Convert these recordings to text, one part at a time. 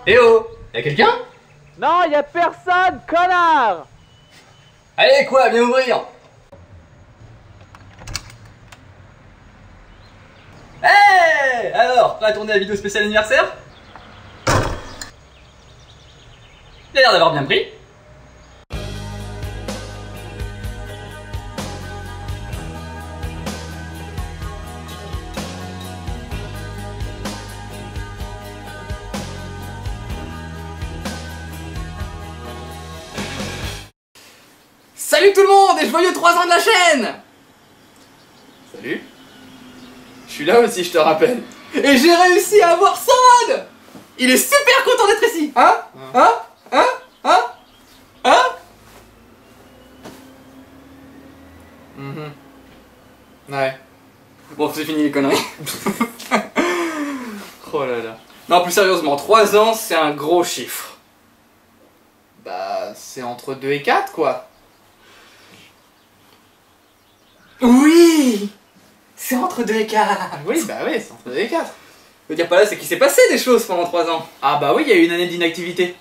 Eh oh, y'a quelqu'un? Non, y a personne, connard! Allez quoi, viens ouvrir. Hey, alors, prêt à tourner la vidéo spéciale anniversaire? Il a l'air d'avoir bien pris. Salut tout le monde et joyeux 3 ans de la chaîne! Salut. Je suis là aussi, je te rappelle. Et j'ai réussi à avoir Sand! Il est super content d'être ici! Hein? Ouais. Bon, c'est fini les conneries. Oh là là. Non, plus sérieusement, 3 ans, c'est un gros chiffre. Bah, c'est entre 2 et 4, quoi. Oui! C'est entre 2 et 4. Oui, bah oui, c'est entre 2 et 4. Je veux dire pas là, c'est qu'il s'est passé des choses pendant 3 ans. Ah bah oui, il y a eu une année d'inactivité.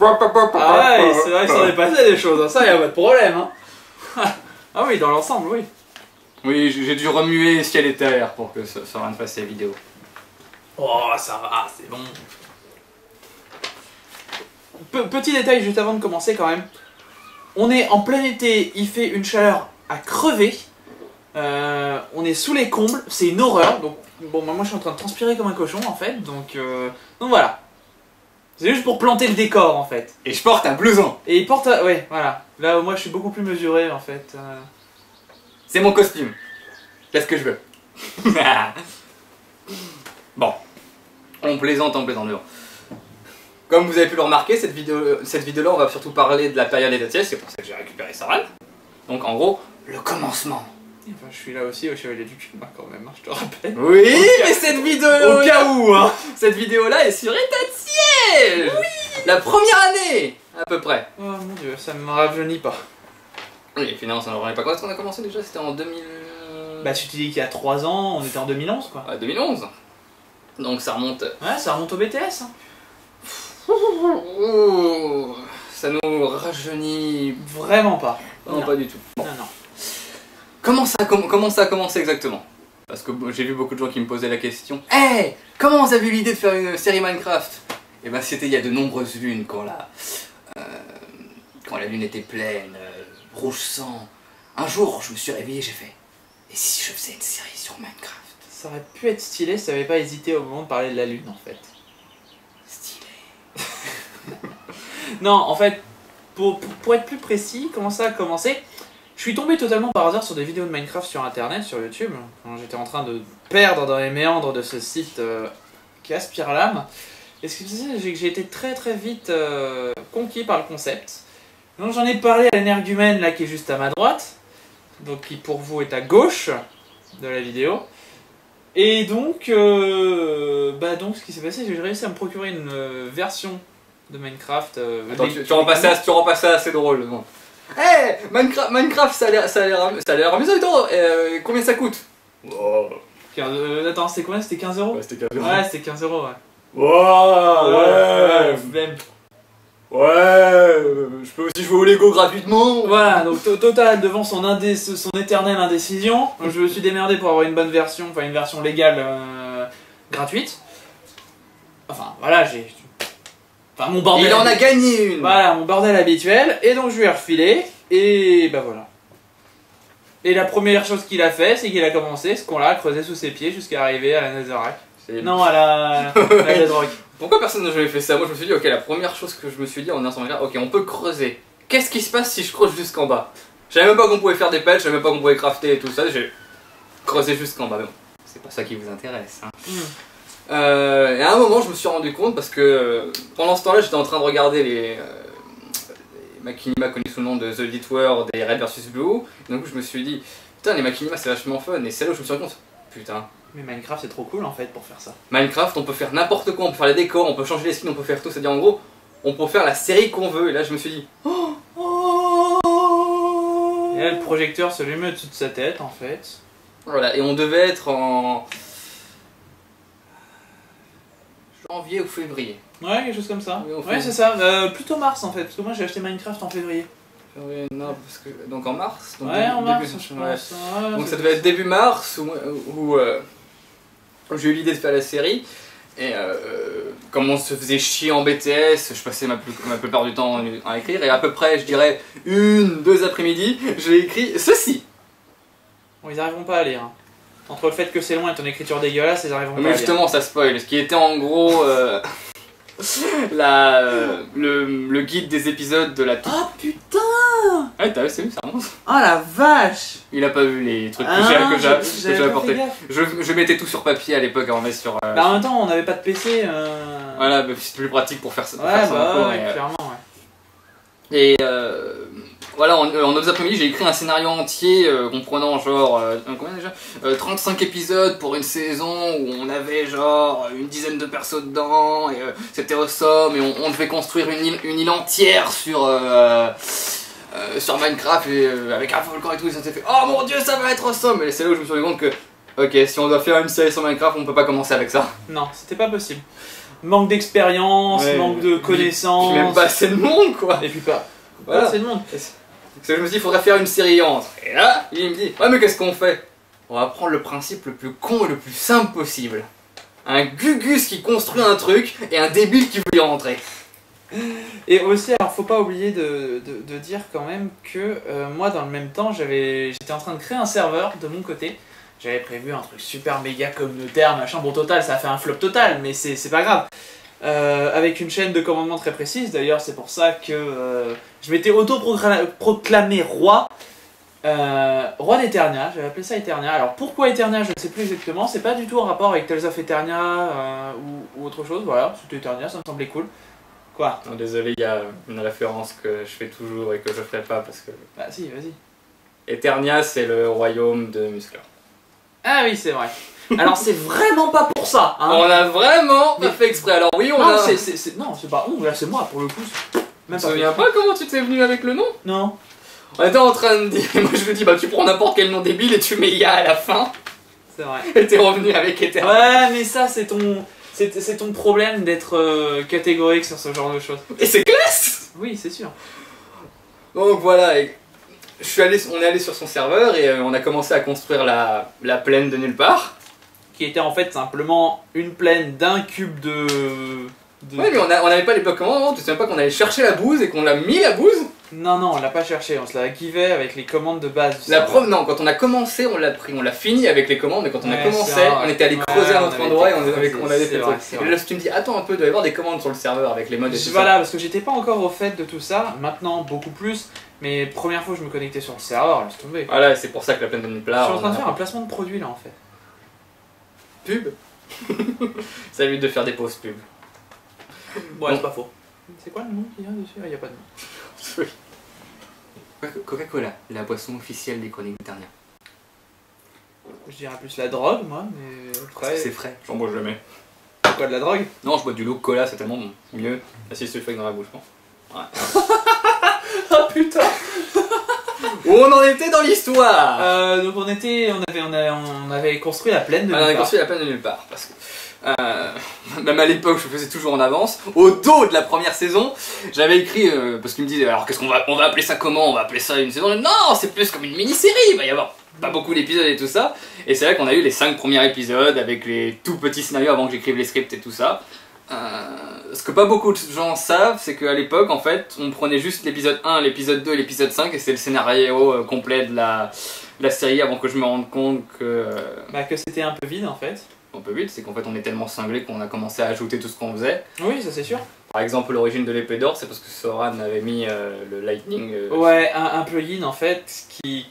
Ah Ah ouais, c'est vrai que ça en est passé des choses, hein. Ça y a pas de problème, hein. Ah oui, dans l'ensemble, oui. Oui, j'ai dû remuer ciel et terre pour que ça rende passer la vidéo. Oh, ça va, c'est bon. Petit détail juste avant de commencer quand même. On est en plein été, il fait une chaleur à crever. On est sous les combles, c'est une horreur. Donc bon, moi je suis en train de transpirer comme un cochon en fait. Donc voilà. C'est juste pour planter le décor en fait. Et je porte un blouson. Et il porte, ouais, voilà. Là moi je suis beaucoup plus mesuré en fait. C'est mon costume. Qu'est-ce que je veux? Bon. On plaisante. Comme vous avez pu le remarquer, cette vidéo-là, on va surtout parler de la période étatienne, c'est pour ça que j'ai récupéré Saran. Donc en gros, le commencement. Enfin, je suis là aussi au Chevalier du Cumin quand même, hein, je te rappelle. Oui, mais cette vidéo, au cas où, hein. Cette vidéo-là est sur état de siège. Oui. La première année, à peu près. Oh mon dieu, ça me rajeunit pas. Oui, finalement, ça n'aurait pas. Quand est-ce qu'on a commencé déjà? C'était en 2000. Bah, tu te dis qu'il y a 3 ans, on était en 2011 quoi. Ouais, 2011. Donc ça remonte. Ouais, ça remonte au BTS. Hein. Ça nous rajeunit. Vraiment pas. Non, pas du tout. Bon. Non, non. Comment ça a commencé exactement? Parce que j'ai vu beaucoup de gens qui me posaient la question. Hey, comment vous avez eu l'idée de faire une série Minecraft? Et ben c'était il y a de nombreuses lunes quand la lune était pleine, rouge sang. Un jour, je me suis réveillé, j'ai fait. Et si je faisais une série sur Minecraft? Ça aurait pu être stylé si t'avais pas hésité au moment de parler de la lune en fait. Stylé. Non, en fait, pour être plus précis, comment ça a commencé? Je suis tombé totalement par hasard sur des vidéos de Minecraft sur internet, sur YouTube, quand j'étais en train de perdre dans les méandres de ce site qui aspire l'âme. Et ce qui se passe, c'est que j'ai été très vite conquis par le concept. Donc j'en ai parlé à l'énergumène là qui est juste à ma droite, donc qui pour vous est à gauche de la vidéo. Et donc, donc ce qui s'est passé, c'est que j'ai réussi à me procurer une version de Minecraft. Attends, tu rends pas ça assez drôle. Non. Hey, Minecraft, ça a l'air amusant, combien ça coûte? Wow. Attends, c'était combien? C'était 15 €? Ouais, c'était 15 €. Ouais, c'était 15 €, ouais. Wow, ouais. Ouais, je peux aussi jouer au Lego gratuitement. Voilà, donc total, devant son éternelle indécision, je me suis démerdé pour avoir une bonne version, enfin une version légale gratuite. Enfin, voilà, enfin, mon bordel. Il en a gagné une. Voilà, mon bordel habituel, et donc je lui ai refilé, et bah voilà. Et la première chose qu'il a fait, c'est qu'il a commencé ce qu'on l'a creusé sous ses pieds jusqu'à arriver à la Netherrack. Non, à la Bedrock. Pourquoi personne n'a jamais fait ça? Moi je me suis dit, ok, la première chose que je me suis dit en instant, ok, on peut creuser. Qu'est-ce qui se passe si je creuse jusqu'en bas? Je savais même pas qu'on pouvait faire des pelles, je savais même pas qu'on pouvait crafter et tout ça, j'ai creusé jusqu'en bas. Mais bon, c'est pas ça qui vous intéresse. Hein. Et à un moment, je me suis rendu compte parce que pendant ce temps-là, j'étais en train de regarder les Machinima connus sous le nom de The Elite World et Red vs Blue. Et donc je me suis dit, putain, les Machinima c'est vachement fun. Et c'est là où je me suis rendu compte, putain. Mais Minecraft c'est trop cool en fait pour faire ça. Minecraft, on peut faire n'importe quoi, on peut faire les décors, on peut changer les skins, on peut faire tout. C'est-à-dire en gros, on peut faire la série qu'on veut. Et là, je me suis dit, Et là, le projecteur se lui met au-dessus de sa tête en fait. Voilà, et on devait être en janvier ou février. Ouais, quelque chose comme ça. Oui, Ouais, c'est ça. Plutôt mars en fait, parce que moi j'ai acheté Minecraft en février. Février, non, parce que... Donc en mars donc Ouais, en mars, début- je ouais. pense. Ouais, Donc c'est ça devait être début mars où j'ai eu l'idée de faire la série. Et comme on se faisait chier en BTS, je passais ma plupart du temps à écrire. Et à peu près, je dirais, 1-2 après-midi, j'ai écrit ceci. Bon, ils arriveront pas à lire. Hein. Entre le fait que c'est loin et ton écriture dégueulasse, ils arriveront pas à Mais lire. justement, ça spoil. Ce qui était en gros le guide des épisodes de la... Ah putain! Ah, t'as vu, c'est lui, ça remonte. Ah la vache! Il a pas vu les trucs que j'avais j'ai pas apportés. fait gaffe. Je mettais tout sur papier à l'époque avant de mettre sur... Bah en même temps, on n'avait pas de PC. Voilà, bah, c'est plus pratique pour faire ça. Ouais, pour faire ça bah encore, ouais, et, clairement, ouais. Et voilà, en 2 après-midi, j'ai écrit un scénario entier comprenant genre combien déjà 35 épisodes pour une saison où on avait genre une dizaine de persos dedans et c'était awesome et on devait construire une île entière sur Minecraft et avec un volcan et tout, et ça s'est fait oh mon dieu, ça va être awesome. Et c'est là où je me suis rendu compte que ok, si on doit faire une série sur Minecraft, on peut pas commencer avec ça. Non, c'était pas possible. Manque d'expérience, Ouais, manque de connaissances. Puis même pas assez de monde quoi. Et puis pas Voilà. assez de monde. Parce que je me suis dit, il faudrait faire une série entre. Et là, il me dit, ouais, mais qu'est-ce qu'on fait? On va prendre le principe le plus con et le plus simple possible. Un Gugus qui construit un truc et un débile qui veut y rentrer. Et aussi, alors faut pas oublier de dire quand même que moi dans le même temps j'étais en train de créer un serveur de mon côté. J'avais prévu un truc super méga communautaire, machin, bon total ça a fait un flop total mais c'est pas grave. Avec une chaîne de commandement très précise, d'ailleurs c'est pour ça que je m'étais auto-proclamé roi. Roi d'Eternia, j'avais appelé ça Eternia. Alors pourquoi Eternia, je ne sais plus exactement, c'est pas du tout en rapport avec Tales of Eternia ou autre chose, voilà, c'était Eternia, ça me semblait cool. Quoi? Non, désolé, il y a une référence que je fais toujours et que je ferai pas parce que... Bah si, vas-y. Eternia, c'est le royaume de Musclor. Ah oui, c'est vrai. Alors c'est vraiment pas pour ça, hein. On a vraiment pas fait exprès, alors oui, on Non, a... non, c'est pas on, là c'est moi pour le coup. Tu Même te souviens pas comment tu t'es venu avec le nom? Non. On était en train de dire, moi je lui dis, bah tu prends n'importe quel nom débile et tu mets IA à la fin. C'est vrai. Et t'es revenu avec Eternia. Ouais, mais ça c'est ton problème d'être catégorique sur ce genre de choses. Et c'est classe. Oui, c'est sûr. Donc voilà, et on est allé sur son serveur et on a commencé à construire la plaine de nulle part. Qui était en fait simplement une plaine d'un cube de... Ouais, mais on n'avait pas les blocs commandes, tu sais même pas qu'on allait chercher la bouse et qu'on l'a mis la bouse. Non, non, on l'a pas cherché, on se l'a givé avec les commandes de base. La preuve, non, quand on a commencé, on l'a pris, on l'a fini avec les commandes, mais quand on a Ouais, commencé, c'est vrai. on était allé Ouais, creuser à on notre avait endroit et été on avait creuser, fait le c'est truc. vrai, Et là, tu me dis, attends un peu, il doit y avoir des commandes sur le serveur avec les modes et tout Voilà, parce que j'étais pas encore au fait de tout ça, maintenant beaucoup plus, mais première fois que je me connectais sur le serveur, laisse tomber. Voilà, et c'est pour ça que la plaine de nulle Je part. suis en train de faire un placement de produit là en fait. pub. Ça évite de faire des pauses pub. Ouais, c'est pas faux. C'est quoi le nom qu'il y a dessus? Ah, y a pas de nom. Coca-Cola, la boisson officielle des chroniques d'Eternia. Je dirais plus la drogue, moi, mais après. C'est frais, j'en bois jamais. C'est quoi de la drogue? Non, je bois du cola, c'est tellement mieux. Acide sulfurique dans la bouche, non. Ouais. Ah putain! Où on en était dans l'histoire? Donc on avait construit la plaine de On a nulle part. construit la plaine de nulle part. Parce que, même à l'époque, je faisais toujours en avance. Au dos de la première saison, j'avais écrit, parce qu'il me disait, alors qu'est-ce qu'on va appeler ça comment? On va appeler ça une saison? Non, c'est plus comme une mini-série, il va y avoir pas beaucoup d'épisodes et tout ça. Et c'est vrai qu'on a eu les 5 premiers épisodes avec les tout petits scénarios avant que j'écrive les scripts et tout ça. Ce que pas beaucoup de gens savent, c'est qu'à l'époque, en fait, on prenait juste l'épisode 1, l'épisode 2 et l'épisode 5 et c'était le scénario complet de la série avant que je me rende compte que... Bah que c'était un peu vide en fait. Un peu vite, c'est qu'en fait on est tellement cinglé qu'on a commencé à ajouter tout ce qu'on faisait. Oui, ça c'est sûr. Par exemple, l'origine de l'épée d'or, c'est parce que Soran avait mis le lightning... Ouais, un plugin en fait qui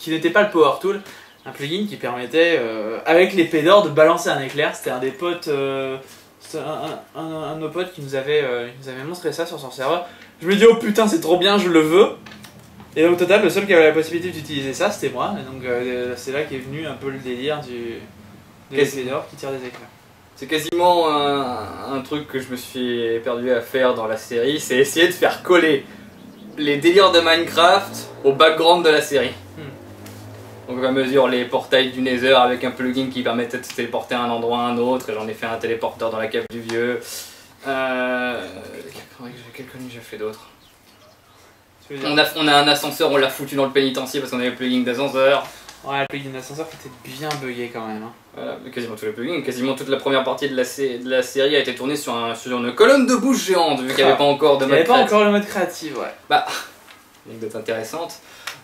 n'était pas le power tool. Un plugin qui permettait, avec l'épée d'or, de balancer un éclair. C'était un des potes... c'est un de nos potes qui nous avait montré ça sur son serveur. Je me dis oh putain c'est trop bien, je le veux. Et au total le seul qui avait la possibilité d'utiliser ça c'était moi. Et donc c'est là qu'est venu un peu le délire de l'épée d'or qui tire des éclairs. C'est quasiment un truc que je me suis perdu à faire dans la série, c'est essayer de faire coller les délires de Minecraft au background de la série. Donc à mesure les portails du Nether avec un plugin qui permettait de se téléporter à un endroit à un autre, et j'en ai fait un téléporteur dans la cave du vieux. Quel connu j'ai fait d'autres? On a un ascenseur, on l'a foutu dans le pénitencier parce qu'on avait le plugin d'ascenseur. Ouais, le plugin d'ascenseur qui était bien bugué quand même. Hein. Voilà, quasiment tous les plugins, quasiment toute la première partie de la série a été tournée sur une colonne de bouche géante, vu qu'il n'y avait pas encore de mode créatif. Il n'y avait pas encore le mode créatif, ouais. Bah, anecdote intéressante.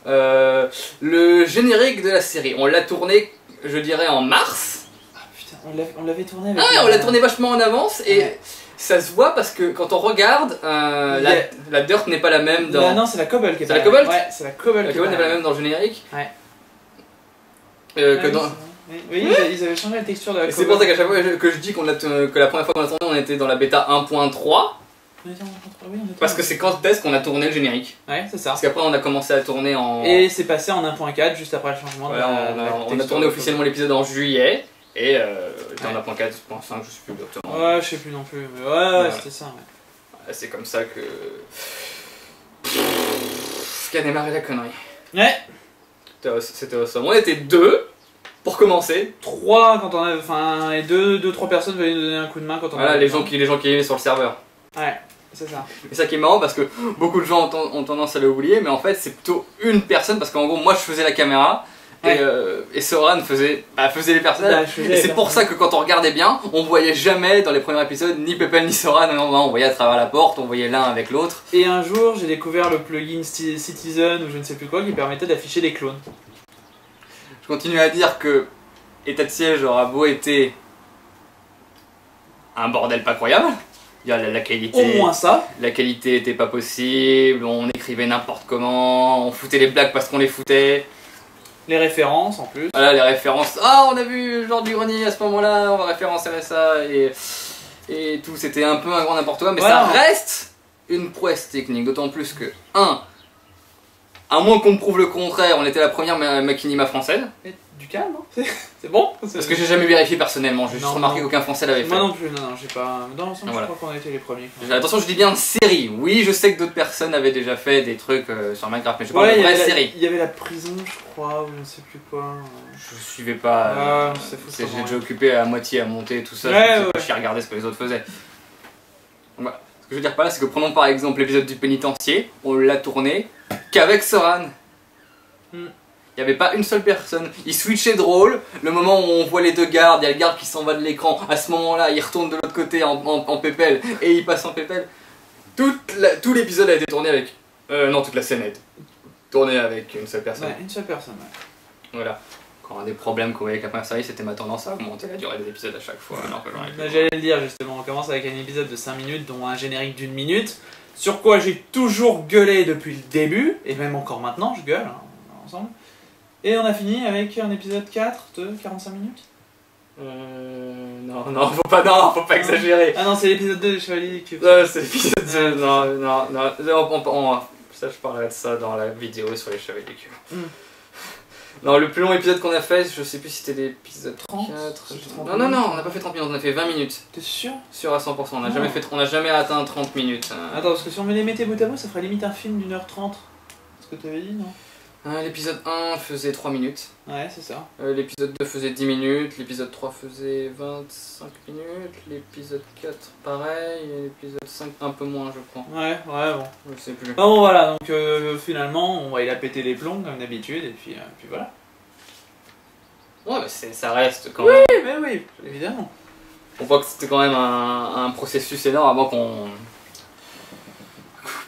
Le générique de la série, on l'a tourné, je dirais, en mars. Ah putain, on l'avait tourné avec... Ah, on l'a tourné vachement en avance et... Ouais. Ça se voit parce que quand on regarde, la dirt n'est pas la même dans... Non, c'est la cobble qui est pas la cobble. Ouais, c'est la cobble. La cobble n'est pas la même dans le générique. Ouais. Que dans... Oui, ils avaient changé la texture de la cobble. C'est pour ça qu'à chaque fois que je dis que la première fois qu'on a tourné, on était dans la bêta 1.3. Parce que c'est quand est-ce qu'on a tourné le générique. Ouais, c'est ça. Parce qu'après on a commencé à tourner en... Et c'est passé en 1.4 juste après le changement. Voilà, on a tourné officiellement l'épisode en juillet. Et était en 1.4, 1.5, je sais plus exactement. Ouais, je sais plus non plus. Mais ouais, c'était ça. Ouais. C'est comme ça que... Ce qui a démarré la connerie. Ouais. C'était awesome. On était 2 pour commencer. 3 quand on avait... Enfin, et 2-3 personnes venaient nous donner un coup de main quand on voilà, avait... les gens qui étaient sur le serveur. Ouais, c'est ça. Et ça qui est marrant parce que beaucoup de gens ont tendance à l'oublier, mais en fait c'est plutôt une personne parce qu'en gros moi je faisais la caméra. Ouais. Et Soran faisait les personnages. Et c'est pour ça que quand on regardait bien, on voyait jamais dans les premiers épisodes ni Pepel ni Soran. Non, on voyait à travers la porte, on voyait l'un avec l'autre. Et un jour, j'ai découvert le plugin Citizen ou je ne sais plus quoi qui permettait d'afficher des clones. Je continue à dire que État de siège aura beau été un bordel pas croyable. La qualité, au moins ça. La qualité était pas possible, on écrivait n'importe comment, on foutait les blagues parce qu'on les foutait. Les références en plus. Voilà, les références. Ah, on a vu Genre du Grenier à ce moment-là, on va référencer ça et tout. C'était un peu un grand n'importe quoi, mais voilà. Ça reste une prouesse technique. D'autant plus que, à moins qu'on me prouve le contraire, on était la première machinima française. Et du calme, hein. C'est bon. Parce que j'ai jamais vérifié personnellement, j'ai juste remarqué qu'aucun français l'avait fait. Moi non plus, non, j'ai pas. Dans l'ensemble, voilà. Je crois qu'on a été les premiers. Attention, je dis bien série. Oui, je sais que d'autres personnes avaient déjà fait des trucs sur Minecraft, mais je parle de vraie série. Il y avait la prison, je crois, ou je ne sais plus quoi. Je suivais pas. J'ai déjà occupé à moitié à monter tout ça. Je suis regardé ce que les autres faisaient. Voilà. Ce que je veux dire par là, c'est que prenons par exemple l'épisode du pénitencier, on l'a tourné qu'avec Soran. Il n'y avait pas une seule personne, il switchait de rôle, le moment où on voit les deux gardes, il y a le garde qui s'en va de l'écran, à ce moment là il retourne de l'autre côté en pépelle et il passe en pépelle. Tout l'épisode a été tourné avec... non, toute la scène a été tournée avec une seule personne. Ouais, une seule personne, ouais. Voilà. Quand un des problèmes qu'on voyait avec la première série, c'était ma tendance à augmenter la durée des épisodes à chaque fois. Alors que j'allais le dire justement, on commence avec un épisode de 5 minutes, dont un générique d'1 minute, sur quoi j'ai toujours gueulé depuis le début, et même encore maintenant je gueule, hein, ensemble. Et on a fini avec un épisode 4 de 45 minutes. Non, faut pas exagérer. Ah non, c'est l'épisode 2 des Chevaliers du Cube. C'est l'épisode 2, non. Ça, je parlerai de ça dans la vidéo sur les Chevaliers du Cube. Non, le plus long épisode qu'on a fait, je sais plus si c'était l'épisode 34. Non, on n'a pas fait 30 minutes, on a fait 20 minutes. T'es sûr? Sûr à 100%, on n'a jamais atteint 30 minutes. Attends, parce que si on les mettait bout à bout, ça ferait limite un film d'1h30. C'est ce que t'avais dit, non? L'épisode 1 faisait 3 minutes. Ouais, c'est ça. L'épisode 2 faisait 10 minutes, l'épisode 3 faisait 25 minutes, l'épisode 4 pareil, et l'épisode 5 un peu moins je crois. Ouais, bon. Je sais plus. Bon voilà, donc finalement il a pété les plombs comme d'habitude, et puis voilà. Ouais, mais ça reste quand même... Oui, mais oui, évidemment. On voit que c'était quand même un processus énorme avant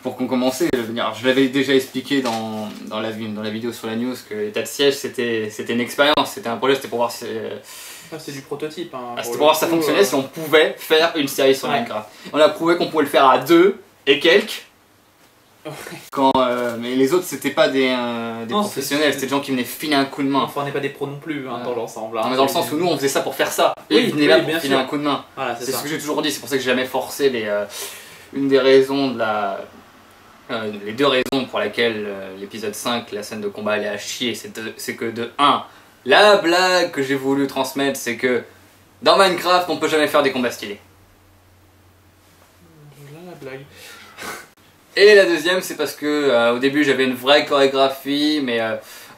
pour qu'on commençait. Je l'avais déjà expliqué dans la vidéo sur la news que l'état de siège c'était une expérience, c'était un projet, c'était pour voir si... c'est du prototype. Hein, c'était pour voir si ça fonctionnait, si on pouvait faire une série sur Minecraft. On a prouvé qu'on pouvait le faire à 2 et quelques. Mais les autres c'était pas des professionnels, c'était des gens qui venaient filer un coup de main. Enfin on n'est pas des pros non plus dans l'ensemble. Mais dans le sens où nous on faisait ça pour faire ça. Et ils venaient là pour filer un coup de main. Voilà, c'est ce que j'ai toujours dit, c'est pour ça que j'ai jamais forcé une des raisons les deux raisons pour lesquelles l'épisode 5, la scène de combat allait à chier, c'est que de 1, la blague que j'ai voulu transmettre, c'est que dans Minecraft on peut jamais faire des combats stylés. La blague. Et la deuxième, c'est parce que au début j'avais une vraie chorégraphie, mais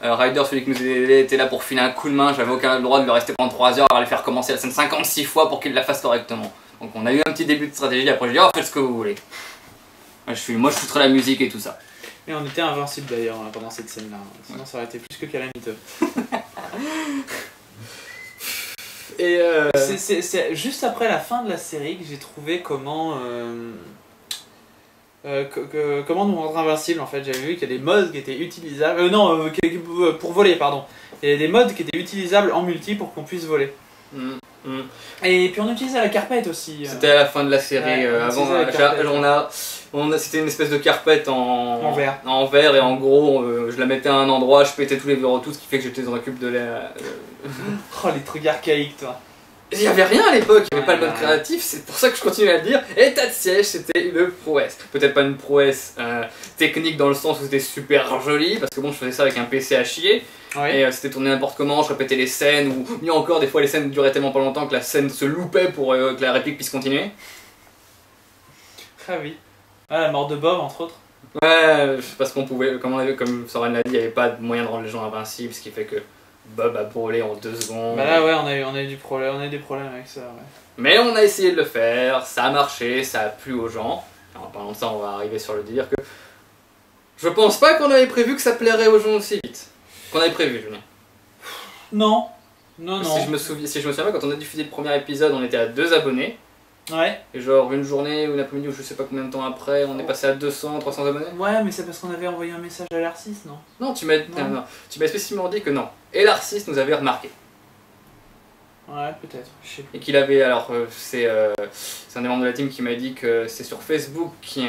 Ryder, celui qui nous aidait, était là pour filer un coup de main, j'avais aucun droit de le rester pendant 3 heures, à les faire commencer la scène 56 fois pour qu'il la fasse correctement. Donc on a eu un petit début de stratégie, après j'ai dit oh faites ce que vous voulez. Moi je foutrais la musique et tout ça. Et on était invincible d'ailleurs pendant cette scène-là, sinon ça aurait été plus que calamiteux. Et c'est juste après la fin de la série que j'ai trouvé comment comment nous rendre invincible en fait. J'avais vu qu'il y a des modes qui étaient utilisables, pour voler pardon. Il y a des modes qui étaient utilisables en multi pour qu'on puisse voler. Et puis on utilisait la carpette aussi. C'était à la fin de la série. Ouais, c'était une espèce de carpette en verre et en gros je la mettais à un endroit, je pétais tous les verrous, tout ce qui fait que j'étais dans la cube de l'air. Oh les trucs archaïques toi. Il n'y avait rien à l'époque, il n'y avait pas le mode créatif, c'est pour ça que je continue à le dire. État de siège, c'était une prouesse. Peut-être pas une prouesse technique dans le sens où c'était super joli, parce que bon, je faisais ça avec un PC à chier. Ouais. Et c'était tourné n'importe comment, je répétais les scènes, ou mieux encore, des fois les scènes duraient tellement pas longtemps que la scène se loupait pour que la réplique puisse continuer. Ah oui. Ah, la mort de Bob, entre autres. Ouais, parce qu'on pouvait, comme Soren l'a dit, il n'y avait pas de moyen de rendre les gens invincibles, ce qui fait que Bob a brûlé en 2 secondes. Bah là, ouais, on a eu des problèmes avec ça, ouais. Mais on a essayé de le faire, ça a marché, ça a plu aux gens. En parlant de ça, on va arriver sur le délire que je pense pas qu'on avait prévu que ça plairait aux gens aussi vite. Qu'on avait prévu, Julien. Non. Si je me souviens bien, quand on a diffusé le premier épisode, on était à 2 abonnés. Ouais. Et genre une journée ou une après-midi ou je sais pas combien de temps après, on est passé à 200, 300 abonnés. Ouais, mais c'est parce qu'on avait envoyé un message à l'Arcis, non? Non, tu m'as spécifiquement dit que non. Et l'Arcis nous avait remarqué. Ouais, peut-être, je sais plus. Et qu'il avait, alors c'est un des membres de la team qui m'a dit que c'est sur Facebook qu'il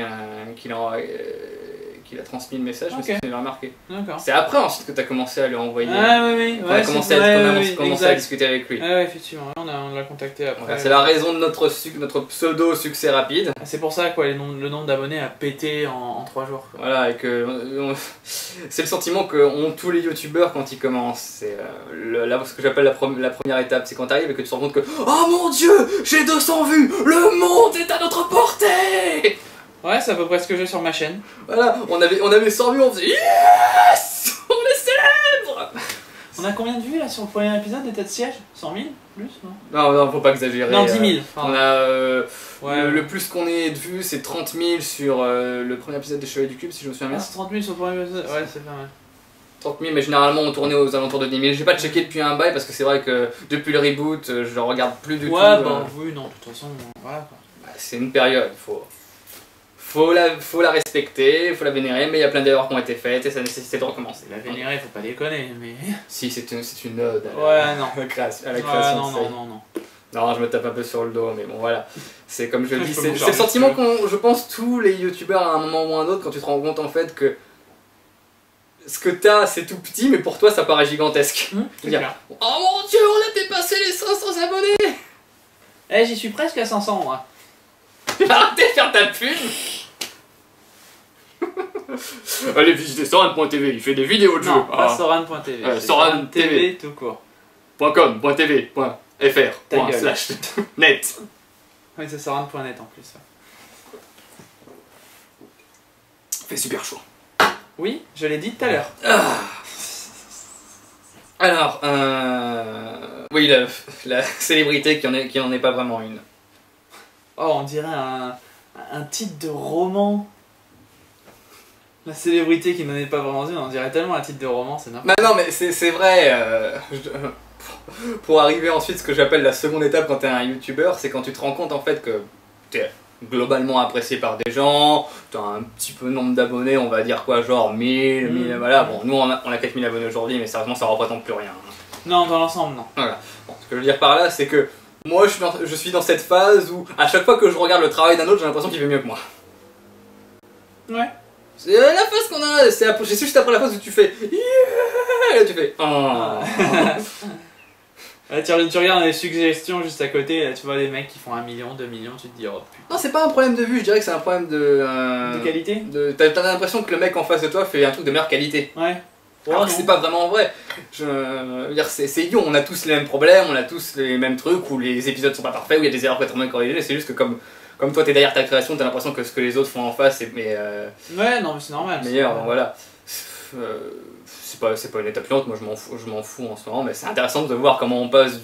a transmis le message, parce qu'il l'a remarqué. D'accord. C'est après ensuite que tu as commencé à lui envoyer. Ah oui. On a commencé à discuter avec lui. Ouais, effectivement, on l'a contacté après. Voilà, c'est la raison de notre pseudo succès rapide. C'est pour ça quoi, le nombre d'abonnés a pété en 3 jours. Quoi. Voilà, et que c'est le sentiment qu'ont tous les youtubeurs quand ils commencent. C'est ce que j'appelle la première étape, c'est quand tu arrives et que tu te rends compte que oh mon dieu, j'ai 200 vues, le monde est à notre portée. Ouais, c'est à peu près ce que j'ai sur ma chaîne. Voilà, on avait 100 vues, on faisait yes, on est célèbre. On a combien de vues là sur le premier épisode d'État de siège? 100 000? Plus, non? Non, faut pas exagérer. Non, 10 000. On a le plus qu'on ait de vues, c'est 30 000 sur le premier épisode des Chevaliers du Cube, si je me souviens bien. C'est 30 000 sur le premier épisode? Ouais, c'est pas mal. 30 000, mais généralement on tournait aux alentours de 10 000. J'ai pas checké depuis un bail parce que c'est vrai que depuis le reboot, je regarde plus du tout. Ouais, bah oui, non, de toute façon, voilà quoi. C'est une période, faut la respecter, faut la vénérer, mais il y a plein d'erreurs qui ont été faites et ça nécessitait de recommencer. La vénérer, faut pas déconner, mais. Si, c'est une ode à la création. Non. Non, je me tape un peu sur le dos, mais bon voilà. C'est comme je le dis, c'est le sentiment qu'ont, je pense, tous les youtubeurs à un moment ou un autre quand tu te rends compte en fait que ce que t'as c'est tout petit, mais pour toi ça paraît gigantesque. Dire, oh mon dieu, on a dépassé les 500 abonnés. Eh, j'y suis presque à 500 moi. Arrêtez de faire ta pub. Allez visiter Soran.tv, il fait des vidéos de jeux. Non, pas Soran.tv. Soran.tv tout court. .com.tv.fr.net. Oui, c'est Soran.net en plus. Fait super chaud. Oui, je l'ai dit tout à l'heure. Alors, oui, la célébrité qui n'en est pas vraiment une. Oh, on dirait un titre de roman. La célébrité qui n'en est pas vraiment une, on dirait tellement un titre de roman, c'est n'importe quoi. Bah non, mais c'est vrai. Pour arriver ensuite, ce que j'appelle la seconde étape quand t'es un youtubeur, c'est quand tu te rends compte en fait que t'es globalement apprécié par des gens, t'as un petit peu de nombre d'abonnés, on va dire quoi, genre 1000, voilà. Bon, nous on a 4000 abonnés aujourd'hui, mais sérieusement ça représente plus rien. Non, dans l'ensemble, non. Voilà. Bon, ce que je veux dire par là, c'est que moi je suis dans cette phase où à chaque fois que je regarde le travail d'un autre, j'ai l'impression qu'il fait mieux que moi. Ouais. C'est la phase qu'on a, c'est juste après la phase où tu fais yeah, et là tu fais oh. Là, tu regardes les suggestions juste à côté, là, tu vois des mecs qui font 1 million, 2 millions, tu te dis oh putain. Non, c'est pas un problème de vue, je dirais que c'est un problème de qualité. T'as l'impression que le mec en face de toi fait un truc de meilleure qualité. Ouais. Alors que c'est pas vraiment vrai. Je veux dire, c'est idiot, on a tous les mêmes problèmes, on a tous les mêmes trucs où les épisodes sont pas parfaits, où il y a des erreurs qui sont bien corrigées, c'est juste que comme toi t'es derrière ta création, t'as l'impression que ce que les autres font en face est ouais, non mais c'est normal. Meilleur, donc voilà. c'est pas une étape lente, moi je m'en fous en ce moment, mais c'est intéressant de voir comment on passe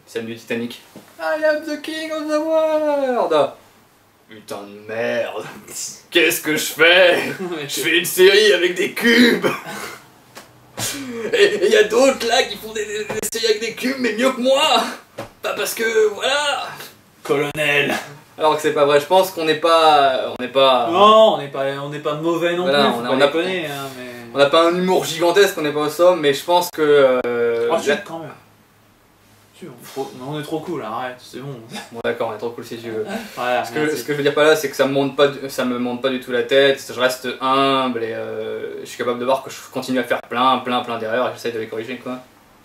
scène du Titanic. I am the king of the world. Putain de merde. Qu'est-ce que je fais? Je fais une série avec des cubes. Et il y a d'autres là qui font des séries avec des cubes, mais mieux que moi. Pas parce que voilà. Colonel. Alors que c'est pas vrai. Je pense qu'on n'est pas. Non, on n'est pas mauvais non voilà, plus. Faut pas déconner, hein, mais... On n'a pas un humour gigantesque, on n'est pas au somme, mais je pense que. Quand même. On est trop cool, arrête, c'est bon. Bon d'accord, on est trop cool si tu veux. Voilà, ce que je veux dire pas là, c'est que ça me monte pas du tout la tête, je reste humble et je suis capable de voir que je continue à faire plein d'erreurs et j'essaie de les corriger quoi.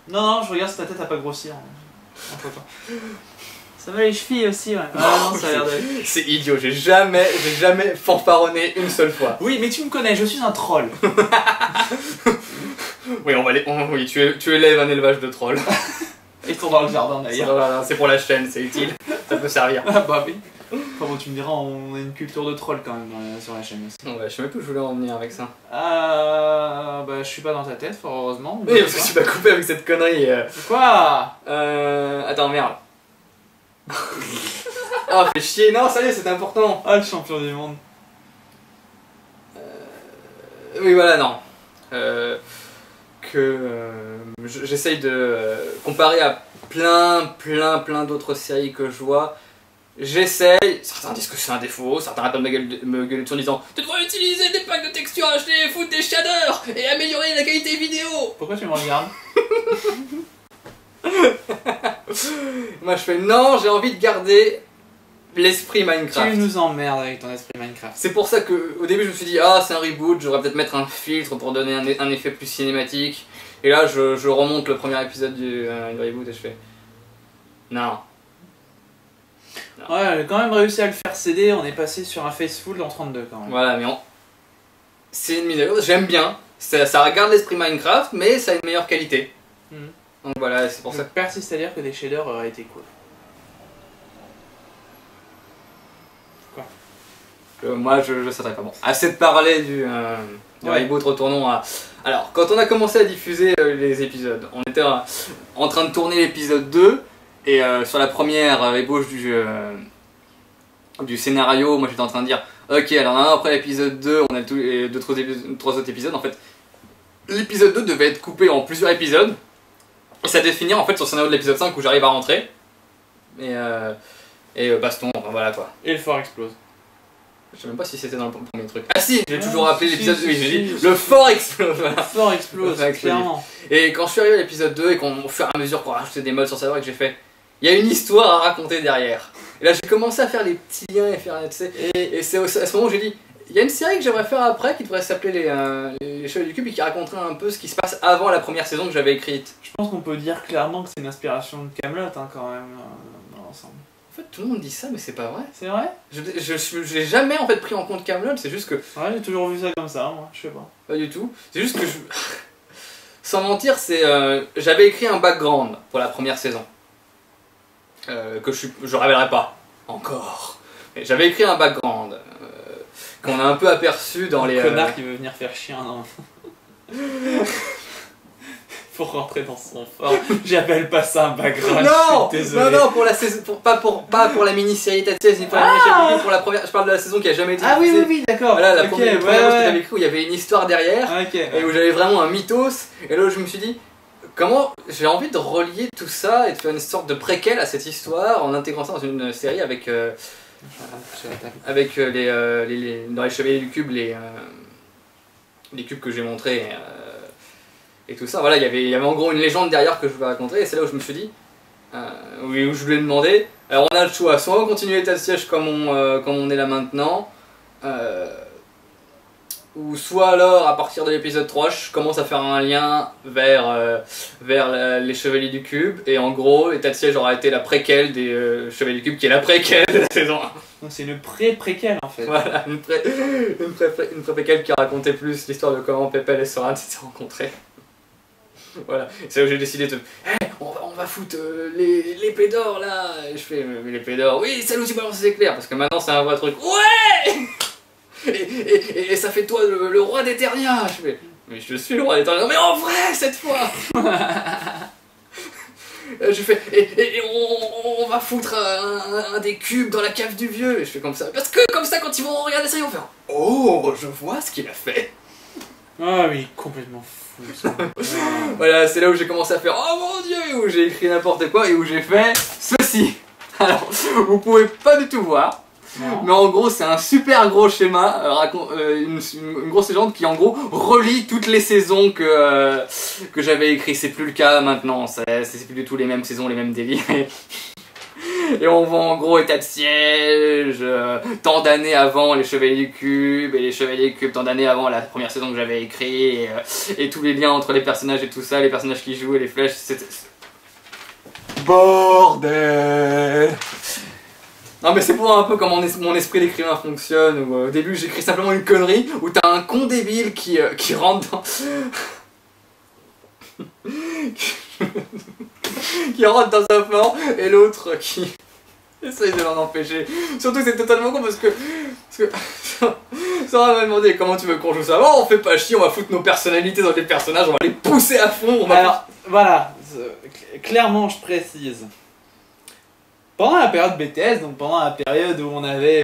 Non, je regarde si ta tête a pas grossi en photo. Ça va les chevilles aussi, ouais. Ah non, ça a l'air d'aller. C'est idiot, j'ai jamais fanfaronné une seule fois. Oui, mais tu me connais, je suis un troll. Oui, oui, tu élèves un élevage de trolls. Ils sont dans le jardin d'ailleurs. C'est pour la chaîne, c'est utile, ça peut servir. Ah bah oui. Enfin bon, tu me diras, on a une culture de troll quand même sur la chaîne aussi. Ouais, je sais même plus où je voulais en venir avec ça. Bah je suis pas dans ta tête, fort heureusement. Oui, parce que tu m'as coupé avec cette connerie. Quoi? Attends, merde. Ah, fais chier, non, ça y est, c'était important. Ah, le champion du monde. Oui, voilà, non. J'essaye de comparer à plein d'autres séries que je vois. J'essaye, certains disent que c'est un défaut, certains arrêtent de me gueuler dessus en disant tu devrais utiliser des packs de textures HD, foutre des shaders et améliorer la qualité vidéo. Pourquoi tu me regardes? Moi je fais non, j'ai envie de garder l'esprit Minecraft. Tu nous emmerdes avec ton esprit Minecraft. C'est pour ça que au début je me suis dit ah c'est un reboot, j'aurais peut-être mettre un filtre pour donner un effet plus cinématique. Et là je remonte le premier épisode du reboot et je fais non. Ouais, j'ai quand même réussi à le faire céder, on est passé sur un Faceful en 32 quand même. Voilà, mais c'est une mise à jour, j'aime bien. Ça regarde l'esprit Minecraft, mais ça a une meilleure qualité. Donc voilà, c'est pour ça. Je persiste à dire que des shaders auraient été cool. Quoi? Moi, je sais pas. Bon, assez de parler du reboot, retournons à... Alors, quand on a commencé à diffuser les épisodes, on était en train de tourner l'épisode 2, et sur la première ébauche du scénario, moi j'étais en train de dire ok, alors après l'épisode 2, on a tous les 3 autres épisodes. En fait, l'épisode 2 devait être coupé en plusieurs épisodes, et ça devait finir en fait sur le scénario de l'épisode 5 où j'arrive à rentrer. Et baston, enfin voilà quoi. Et le fort explose. Je sais même pas si c'était dans le premier truc. Ah si, j'ai toujours appelé l'épisode 2, j'ai dit si. le fort explose. Voilà. Le fort explose, clairement. Et quand je suis arrivé à l'épisode 2 et qu'au fur et à mesure qu'on rajoutait des modes sur serveur et que j'ai fait il y a une histoire à raconter derrière. Et là j'ai commencé à faire les petits liens et faire, tu sais, et c'est à ce moment où j'ai dit il y a une série que j'aimerais faire après qui devrait s'appeler les Chevaliers du Cube et qui raconterait un peu ce qui se passe avant la première saison que j'avais écrite. Je pense qu'on peut dire clairement que c'est une inspiration de Kaamelott hein, quand même dans l'ensemble. En fait tout le monde dit ça mais c'est pas vrai. C'est vrai? J'ai jamais en fait pris en compte Kaamelott, c'est juste que... Ouais, j'ai toujours vu ça comme ça, moi, je sais pas. Pas du tout, c'est juste que sans mentir, j'avais écrit un background pour la première saison. Que je révélerai pas encore. J'avais écrit un background qu'on a un peu aperçu dans les... connard qui veut venir faire chien, non. Pour rentrer dans son fort. J'appelle pas ça un background. Non, je suis désolé. non, pour la saison, pas pour la mini-série Tatiès, ni pour la mini-série, pour la première. Je parle de la saison qui a jamais été Ah diffusée. oui, d'accord. Voilà, la Ok, première chose que j'avais écrit où il y avait une histoire derrière, et où j'avais vraiment un mythos. Et là, je me suis dit, comment j'ai envie de relier tout ça et de faire une sorte de préquel à cette histoire en intégrant ça dans une série avec dans les Chevaliers du Cube, les cubes que j'ai montrés. Et tout ça, voilà, il y avait en gros une légende derrière que je voulais raconter, et c'est là où je me suis dit, où je lui ai demandé, alors on a le choix, soit on continue l'état de siège comme on est là maintenant, ou soit alors à partir de l'épisode 3, je commence à faire un lien vers les Chevaliers du Cube, et en gros, l'état de siège aura été la préquelle des Chevaliers du Cube, qui est la préquelle de la saison 1. Donc c'est une pré-préquelle en fait. Voilà, une pré-préquelle qui racontait plus l'histoire de comment Pépel et Soran s'étaient rencontrés. Voilà, c'est là où j'ai décidé de... Hey, on va foutre l'épée d'or là. Et je fais, mais l'épée d'or, oui, celle où tu balances les éclairs, parce que maintenant c'est un vrai truc. Ouais. et ça fait toi le roi d'Eternia. Je fais, mais je suis le roi d'Eternia, mais en vrai cette fois. Je fais, et on va foutre un des cubes dans la cave du vieux. Et je fais comme ça, parce que comme ça quand ils vont regarder ça ils vont faire, oh je vois ce qu'il a fait. Ah oui, complètement fou ça. Voilà, c'est là où j'ai commencé à faire, oh mon dieu, où j'ai écrit n'importe quoi et où j'ai fait ceci. Alors, vous pouvez pas du tout voir. Non. Mais en gros, c'est un super gros schéma, une grosse légende qui en gros relie toutes les saisons que j'avais écrit. C'est plus le cas maintenant, c'est plus du tout les mêmes saisons, les mêmes délires. Et on voit en gros état de siège, tant d'années avant les Chevaliers du Cube, et les Chevaliers du Cube tant d'années avant la première saison que j'avais écrit, et tous les liens entre les personnages et tout ça, les personnages qui jouent et les flèches, c'était... Bordel. Non mais c'est pour voir un peu comment mon esprit d'écrivain fonctionne, où au début j'écris simplement une connerie, où t'as un con débile qui rentre dans... qui rentre dans un flanc, et l'autre qui essaye de l'en empêcher. Surtout que c'est totalement con parce que Sarah m'a demandé comment tu veux qu'on joue ça. Oh, on fait pas chier, on va foutre nos personnalités dans les personnages, on va les pousser à fond. On va... Alors, voilà, clairement je précise. Pendant la période BTS, donc pendant la période où on avait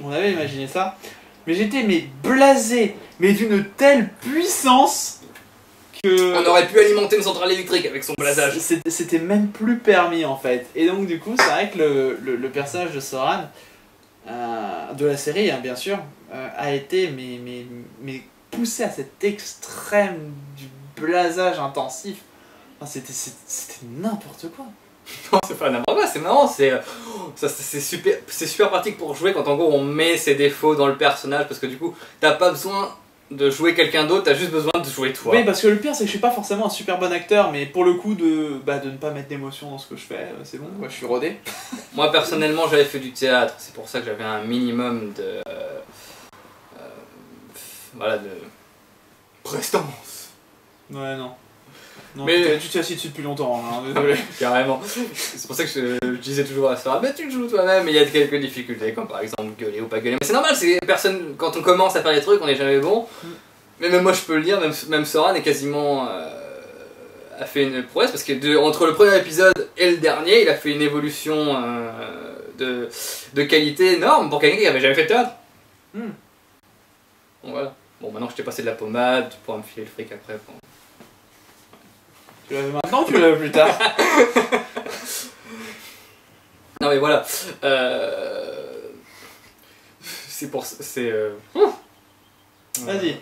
imaginé ça, mais j'étais blasé, mais d'une telle puissance que... On aurait pu alimenter une centrale électrique avec son blasage. C'était même plus permis en fait. Et donc du coup, c'est vrai que le personnage de Soran, de la série hein, bien sûr, a été mais poussé à cet extrême du blasage intensif. Enfin, c'était n'importe quoi. Non, c'est pas n'importe quoi, c'est marrant, c'est super pratique pour jouer quand en gros on met ses défauts dans le personnage parce que du coup t'as pas besoin de jouer quelqu'un d'autre, t'as juste besoin de jouer toi. Oui, parce que le pire c'est que je suis pas forcément un super bon acteur, mais pour le coup de ne pas mettre d'émotion dans ce que je fais, c'est bon, moi je suis rodé. Moi personnellement j'avais fait du théâtre, c'est pour ça que j'avais un minimum de... voilà, de... prestance. Ouais, non. Non, mais tu t'es assis dessus depuis longtemps, hein, désolé. Carrément. C'est pour ça que je disais toujours à Sarah, mais tu le joues toi-même, mais il y a quelques difficultés, comme par exemple gueuler ou pas gueuler. Mais c'est normal, c'est personne, quand on commence à faire des trucs, on n'est jamais bon. Mais même moi je peux le dire, même Soran est quasiment... a fait une prouesse, parce que entre le premier épisode et le dernier, il a fait une évolution de qualité énorme pour quelqu'un qui avait jamais fait de théâtre. Bon voilà. Bon maintenant que je t'ai passé de la pommade, tu pourras me filer le fric après. Bon. Tu l'avais maintenant ou tu l'avais plus tard? Non mais voilà. C'est pour... c'est... Vas-y.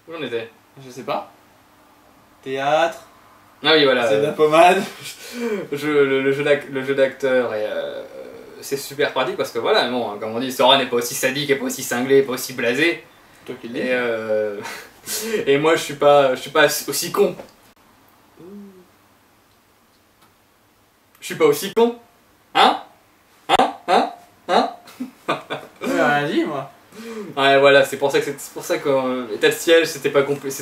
Où j'en étais? Je sais pas. Théâtre. Ah oui voilà. C'est de la pommade. Le jeu d'acteur est... c'est super pratique parce que voilà, bon, comme on dit, Sora n'est pas aussi sadique, n'est pas aussi cinglé, pas aussi blasé. Toi qui le dis. Et moi je suis pas aussi con. Je suis pas aussi con. Hein? J'ai rien dit moi. Ouais voilà, c'est pour ça que l'état de siège c'était pas compliqué.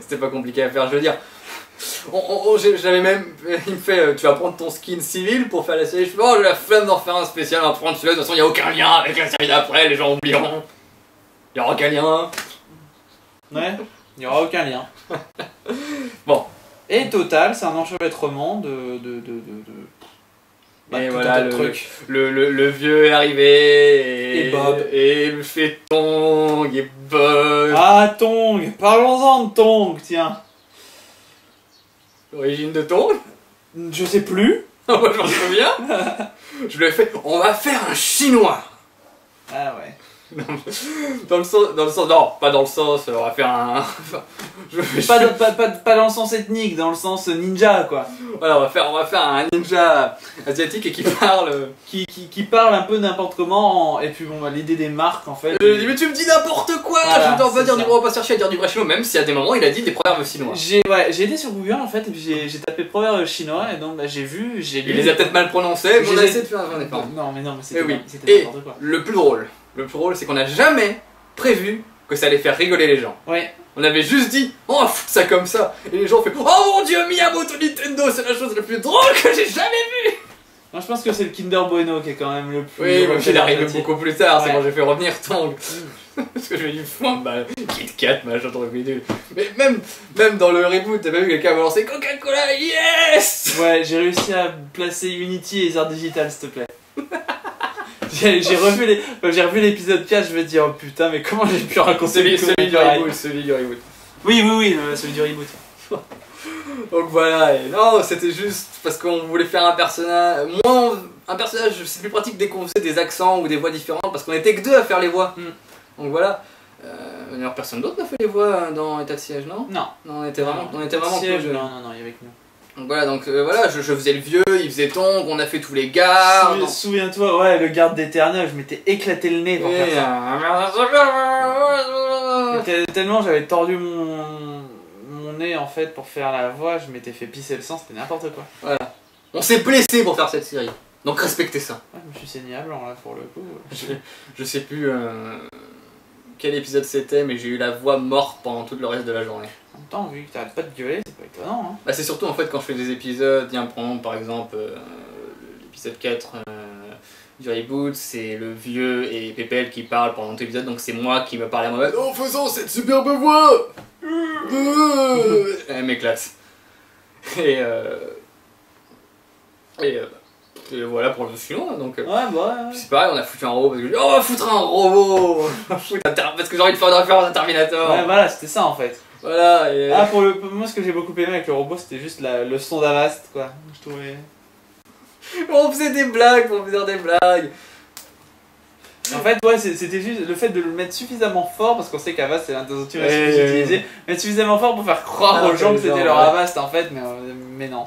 C'était pas compliqué à faire, je veux dire. J'avais même... Il me fait, tu vas prendre ton skin civil pour faire la série. Je fais, oh j'ai la flemme d'en faire un spécial, on va prendre celui-là, de toute façon il n'y a aucun lien avec la série d'après, les gens oublieront. Il n'y aura aucun lien. Ouais, il n'y aura aucun lien. Bon. Et total, c'est un enchevêtrement et voilà, le vieux est arrivé, et Bob. Et le fait Tong, et Bob. Ah, Tong, parlons-en de Tong, tiens. L'origine de Tong? Je sais plus. Moi je m'en souviens. Je lui ai fait, on va faire un chinois. Ah ouais. Dans le sens, non, pas dans le sens, on va faire un... Pas dans le sens ethnique, dans le sens ninja quoi. Voilà, on va faire un ninja asiatique et qui parle... Qui parle un peu n'importe comment, et puis bon, l'idée des marques en fait... mais tu me dis n'importe quoi, voilà, je ne dois pas dire on va pas chercher à dire du vrai chinois, même si à des moments il a dit des proverbes chinois. J'ai été sur Google en fait, et puis j'ai tapé proverbes chinois, et donc j'ai lu... Il les a peut-être mal prononcés, mais on a essayé de faire un effort. Non mais c'était oui. n'importe quoi. Le plus drôle, c'est qu'on n'a jamais prévu que ça allait faire rigoler les gens. Ouais. On avait juste dit, on va foutre ça comme ça. Et les gens ont fait, oh mon dieu, Miyamoto Nintendo, c'est la chose la plus drôle que j'ai jamais vue. Moi je pense que c'est le Kinder Bueno qui est quand même le plus. Oui, mais il arrive représentatif. beaucoup plus tard, c'est Ouais. quand j'ai fait revenir Tang. Parce que je lui fous bah, Kit Kat, machin, truc bidule. Mais même dans le reboot, t'as pas vu quelqu'un balancer Coca-Cola, yes. Ouais, j'ai réussi à placer Unity et Art Digital, s'il te plaît. j'ai revu l'épisode 4, je me dis, oh putain, mais comment j'ai pu raconter Celui du pareil. reboot, celui du reboot. Oui, celui du reboot. Donc voilà, et non, c'était juste parce qu'on voulait faire un personnage. Moi, un personnage, c'est plus pratique dès qu'on faisait des accents ou des voix différentes parce qu'on était que deux à faire les voix. Donc voilà. D'ailleurs, personne d'autre n'a fait les voix dans État de siège, non? Non. Non, on était vraiment Siège, que deux. non, il y avait que nous. Donc voilà, donc voilà, je faisais le vieux, il faisait Tong, on a fait tous les gardes. Souviens-toi, ouais, le garde d'éternel, je m'étais éclaté le nez pour faire ça. Tellement j'avais tordu mon nez en fait pour faire la voix, je m'étais fait pisser le sang, c'était n'importe quoi. Voilà. On s'est blessé pour faire cette série. Donc respectez ça. Ouais, je me suis saigné à blanc là pour le coup. Je sais plus quel épisode c'était, mais j'ai eu la voix morte pendant tout le reste de la journée. En même temps, vu que t'arrêtes pas de gueuler, c'est pas étonnant. Hein. Bah, c'est surtout en fait quand je fais des épisodes, prenons par exemple l'épisode 4 du reboot, c'est le vieux et Pépel qui parlent pendant tout l'épisode, donc c'est moi qui me parle à moi-même en faisant cette superbe voix. Elle m'éclate. Et voilà pour le suivant, donc Ouais, bah ouais. c'est pareil, on a foutu un robot parce que on va foutre un robot parce que j'ai envie de faire une référence à Terminator. Ouais, voilà, c'était ça en fait. Voilà, et... Ah, pour moi, ce que j'ai beaucoup aimé avec le robot, c'était juste le son d'Avast, quoi. Je trouvais. on faisait des blagues pour faire des blagues. En fait, ouais, c'était juste le fait de le mettre suffisamment fort, parce qu'on sait qu'Avast c'est l'un des outils plus utilisés, mettre suffisamment fort pour faire croire aux gens que c'était leur Avast en fait, mais non.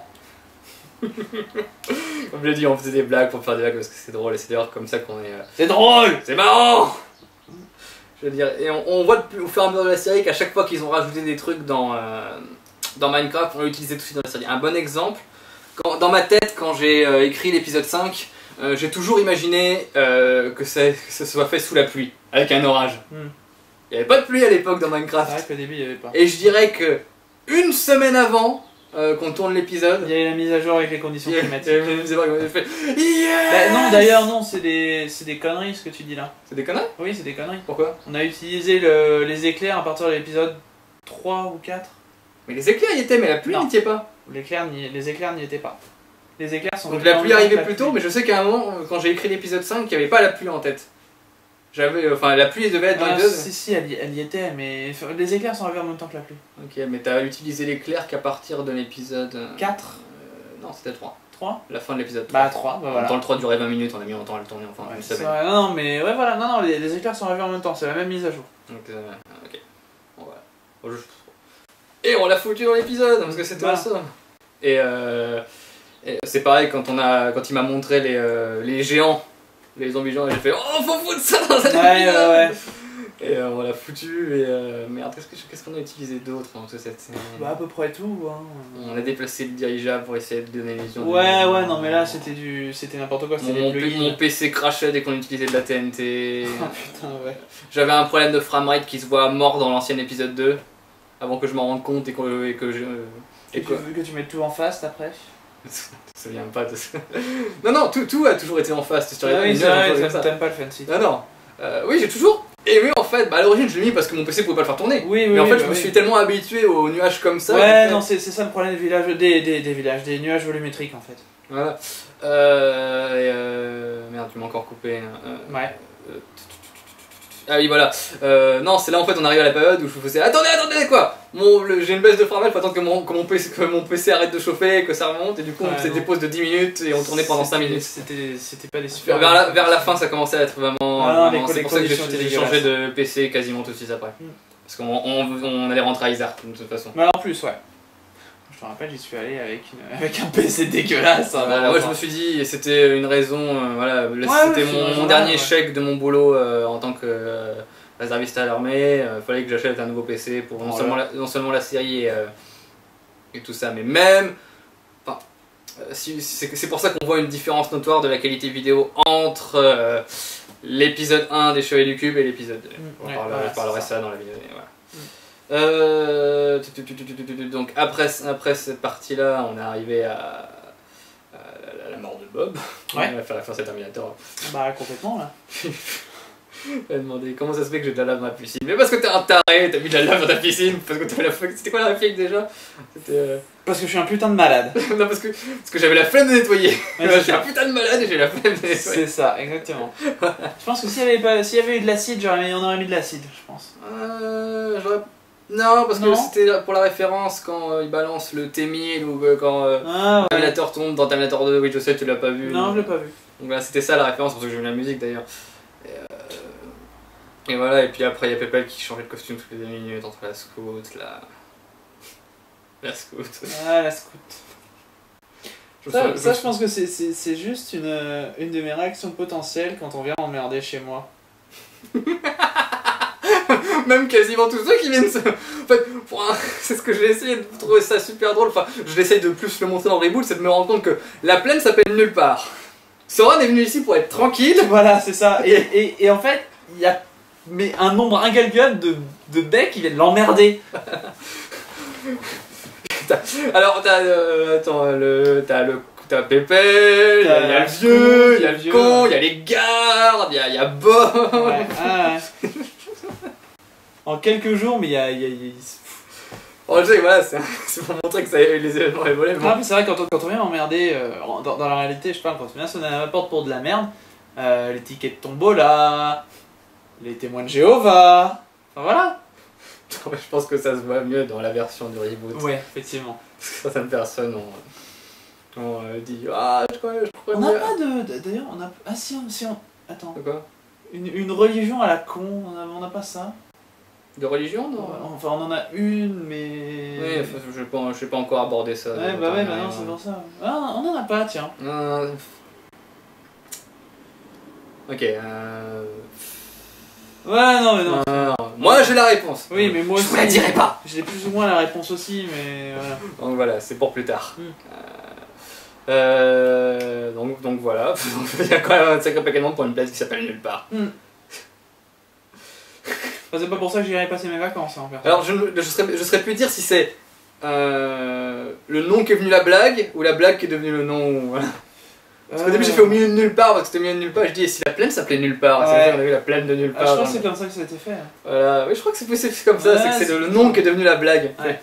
Comme je l'ai dit, on faisait des blagues pour faire des blagues parce que c'est drôle et c'est d'ailleurs comme ça qu'on est. C'est drôle! C'est marrant! Je veux dire, et on voit au fur et à mesure de la série qu'à chaque fois qu'ils ont rajouté des trucs dans Minecraft, on l'a utilisé tout de suite dans la série. Un bon exemple, dans ma tête, quand j'ai écrit l'épisode 5, j'ai toujours imaginé que ça soit fait sous la pluie, avec un orage. Il n'y avait pas de pluie à l'époque dans Minecraft. C'est vrai qu'au début il n'y avait pas. Et je dirais que une semaine avant qu'on tourne l'épisode, Il y a eu la mise à jour avec les conditions climatiques. c'est vrai qu'on a fait yes. Bah, non, d'ailleurs, non, c'est des conneries ce que tu dis là. C'est des conneries? Oui, c'est des conneries. Pourquoi? On a utilisé les éclairs à partir de l'épisode 3 ou 4. Mais les éclairs y étaient, mais la pluie Non. n'y était pas. Les éclairs n'y étaient pas. Les éclairs sont Donc venus la en pluie même temps arrivait que la plus tôt, pluie. mais je sais qu'à un moment, quand j'ai écrit l'épisode 5, il n'y avait pas la pluie en tête. Enfin, la pluie devait être dans Ah, l'épisode. si, elle y était, mais les éclairs sont arrivés en même temps que la pluie. Ok, mais t'as utilisé l'éclair qu'à partir de l'épisode... 4, non, c'était 3. 3. La fin de l'épisode 3. Bah 3, bah En même voilà. temps, le 3 durait 20 minutes, on a mis longtemps à le tourner, enfin, Ouais, une c'est semaine. vrai. Non, mais ouais, voilà, non, les éclairs sont arrivés en même temps, c'est la même mise à jour. Donc, ok. Bon, voilà. Bon, et on l'a foutu dans l'épisode, parce que c'était Voilà. ça. Et c'est pareil, quand il m'a montré les géants, les zombies géants, j'ai fait oh, faut foutre ça dans un épisode. Ouais. Et on l'a foutu, et merde, qu'est-ce qu'on a utilisé d'autre hein, sur cette scène? Bah à peu près tout. Hein. On a déplacé le dirigeable pour essayer de donner l'illusion. Ouais, non, mais là c'était n'importe quoi, c'était Mon, des plugins. mon PC crachait dès qu'on utilisait de la TNT. Oh putain, ouais. J'avais un problème de framerate qui se voit mort dans l'ancien épisode 2, avant que je m'en rende compte et que je... Et que tu mettes tout en fast après. Je me souviens pas de ça. Non, tout a toujours été en face. Ah oui, c'est vrai, t'aimes pas le fancy. Non. Oui, j'ai toujours aimé en fait. Bah, à l'origine, je l'ai mis parce que mon PC pouvait pas le faire tourner. Oui, mais en fait, bah je me suis tellement habitué aux nuages comme ça. Ouais, non, c'est ça le problème des villages, des nuages volumétriques en fait. Voilà. Merde, tu m'as encore coupé. Ouais. Ah oui, voilà. Non, c'est là en fait on arrive à la période où je faisais attendez quoi. J'ai une baisse de framerate, faut attendre que mon PC arrête de chauffer, que ça remonte, et du coup on faisait des pauses de 10 minutes et on tournait pendant 5 minutes. C'était pas des super. Vers la fin ça commençait à être vraiment. C'est pour ça que j'ai changé de PC quasiment tout de suite après. Parce qu'on allait rentrer à Isar de toute façon. Mais en plus, ouais. Je me rappelle, j'y suis allé avec un PC dégueulasse. Hein, moi je me suis dit, et c'était une raison, voilà, c'était mon dernier chèque de mon boulot en tant que réserviste à l'armée. Fallait que j'achète un nouveau PC pour non seulement la série et tout ça, mais même. C'est pour ça qu'on voit une différence notoire de la qualité vidéo entre l'épisode 1 des Chevaliers du Cube et l'épisode 2. Je parlerai ça dans la vidéo. Voilà. Donc après cette partie là on est arrivé à la mort de Bob. Ouais. On va faire référence à Terminator. Bah, complètement, là. Elle a demandé comment ça se fait que j'ai de la lave dans ma piscine. Mais parce que t'es un taré, t'as mis de la lave dans ta piscine. Parce que t'avais la flemme. C'était quoi la réplique déjà? C'était. Parce que je suis un putain de malade. Non, parce que j'avais la flemme de nettoyer. Ouais, Je suis un putain de malade et j'ai la flemme de nettoyer. C'est ça, exactement. Je pense que s'il y avait eu de l'acide, on aurait mis de l'acide, je pense. J'aurais. Non, parce que Non. c'était pour la référence quand il balance le T-1000 ou quand Ah, ouais. Terminator tombe dans Terminator 2. Oui, je sais, tu l'as pas vu. Non, je l'ai pas vu. Donc voilà, c'était ça la référence, pour ça que j'ai vu la musique d'ailleurs. Et voilà, et puis après il y a Pépel qui changeait de costume toutes les 2 minutes entre la scout, la scout. Ah, la scout. Je Ça, me je souviens- pense que c'est juste une de mes réactions potentielles quand on vient m'emmerder chez moi. Même quasiment tous ceux qui viennent se... En fait, c'est ce que j'ai essayé de trouver ça super drôle. Enfin, je l'essaye de plus le montrer dans le reboot, c'est de me rendre compte que la plaine s'appelle nulle part. Soren est venu ici pour être tranquille. Voilà, c'est ça. Et en fait, il y a un nombre incalculable de becs qui viennent l'emmerder. Alors, t'as Pépel, il y a le vieux, il y a le con, il y a les gardes, il y a Bob. Ouais, ah, ouais. En quelques jours, mais il y a... Oh, je sais, voilà, c'est pour montrer que les événements évoluent. Ah, mais c'est vrai, quand on vient m'emmerder, dans la réalité, je parle, quand on vient sonner à ma porte pour de la merde, les tickets de tombola, les témoins de Jéhovah, enfin voilà. Je pense que ça se voit mieux dans la version du reboot. Ouais, effectivement. Parce que certaines personnes ont dit ah, je crois On n'a bien. pas d'ailleurs, on a... Ah si, attends. De quoi? Une religion à la con, on n'a pas ça. De religion, non? Enfin, on en a une, mais... Oui, enfin, je n'ai pas encore abordé ça. Ouais, bah ouais, bah non, c'est pour ça. Ah, on en a pas, tiens. Ok, Ouais, non, mais non. moi j'ai la réponse. Oui, mais moi je aussi... vous la dirai pas. J'ai plus ou moins la réponse aussi, mais voilà. Donc voilà, c'est pour plus tard. Donc voilà, il y a quand même un sacré paquet de monde pour une place qui s'appelle nulle part. Enfin, c'est pas pour ça que j'irai passer mes vacances, hein, en fait. Alors je serais plus dire si c'est le nom qui est venu la blague ou la blague qui est devenue le nom. Voilà. Parce qu'au début j'ai fait au milieu de nulle part parce que c'était au milieu de nulle part. Je dis et si la plaine s'appelait nulle part, c'est vrai qu'on a vu la plaine de nulle part. Je crois que c'est comme ça que ça a été fait. Voilà, oui je crois que c'est comme ça, c'est que c'est le nom qui est devenu la blague. Ouais.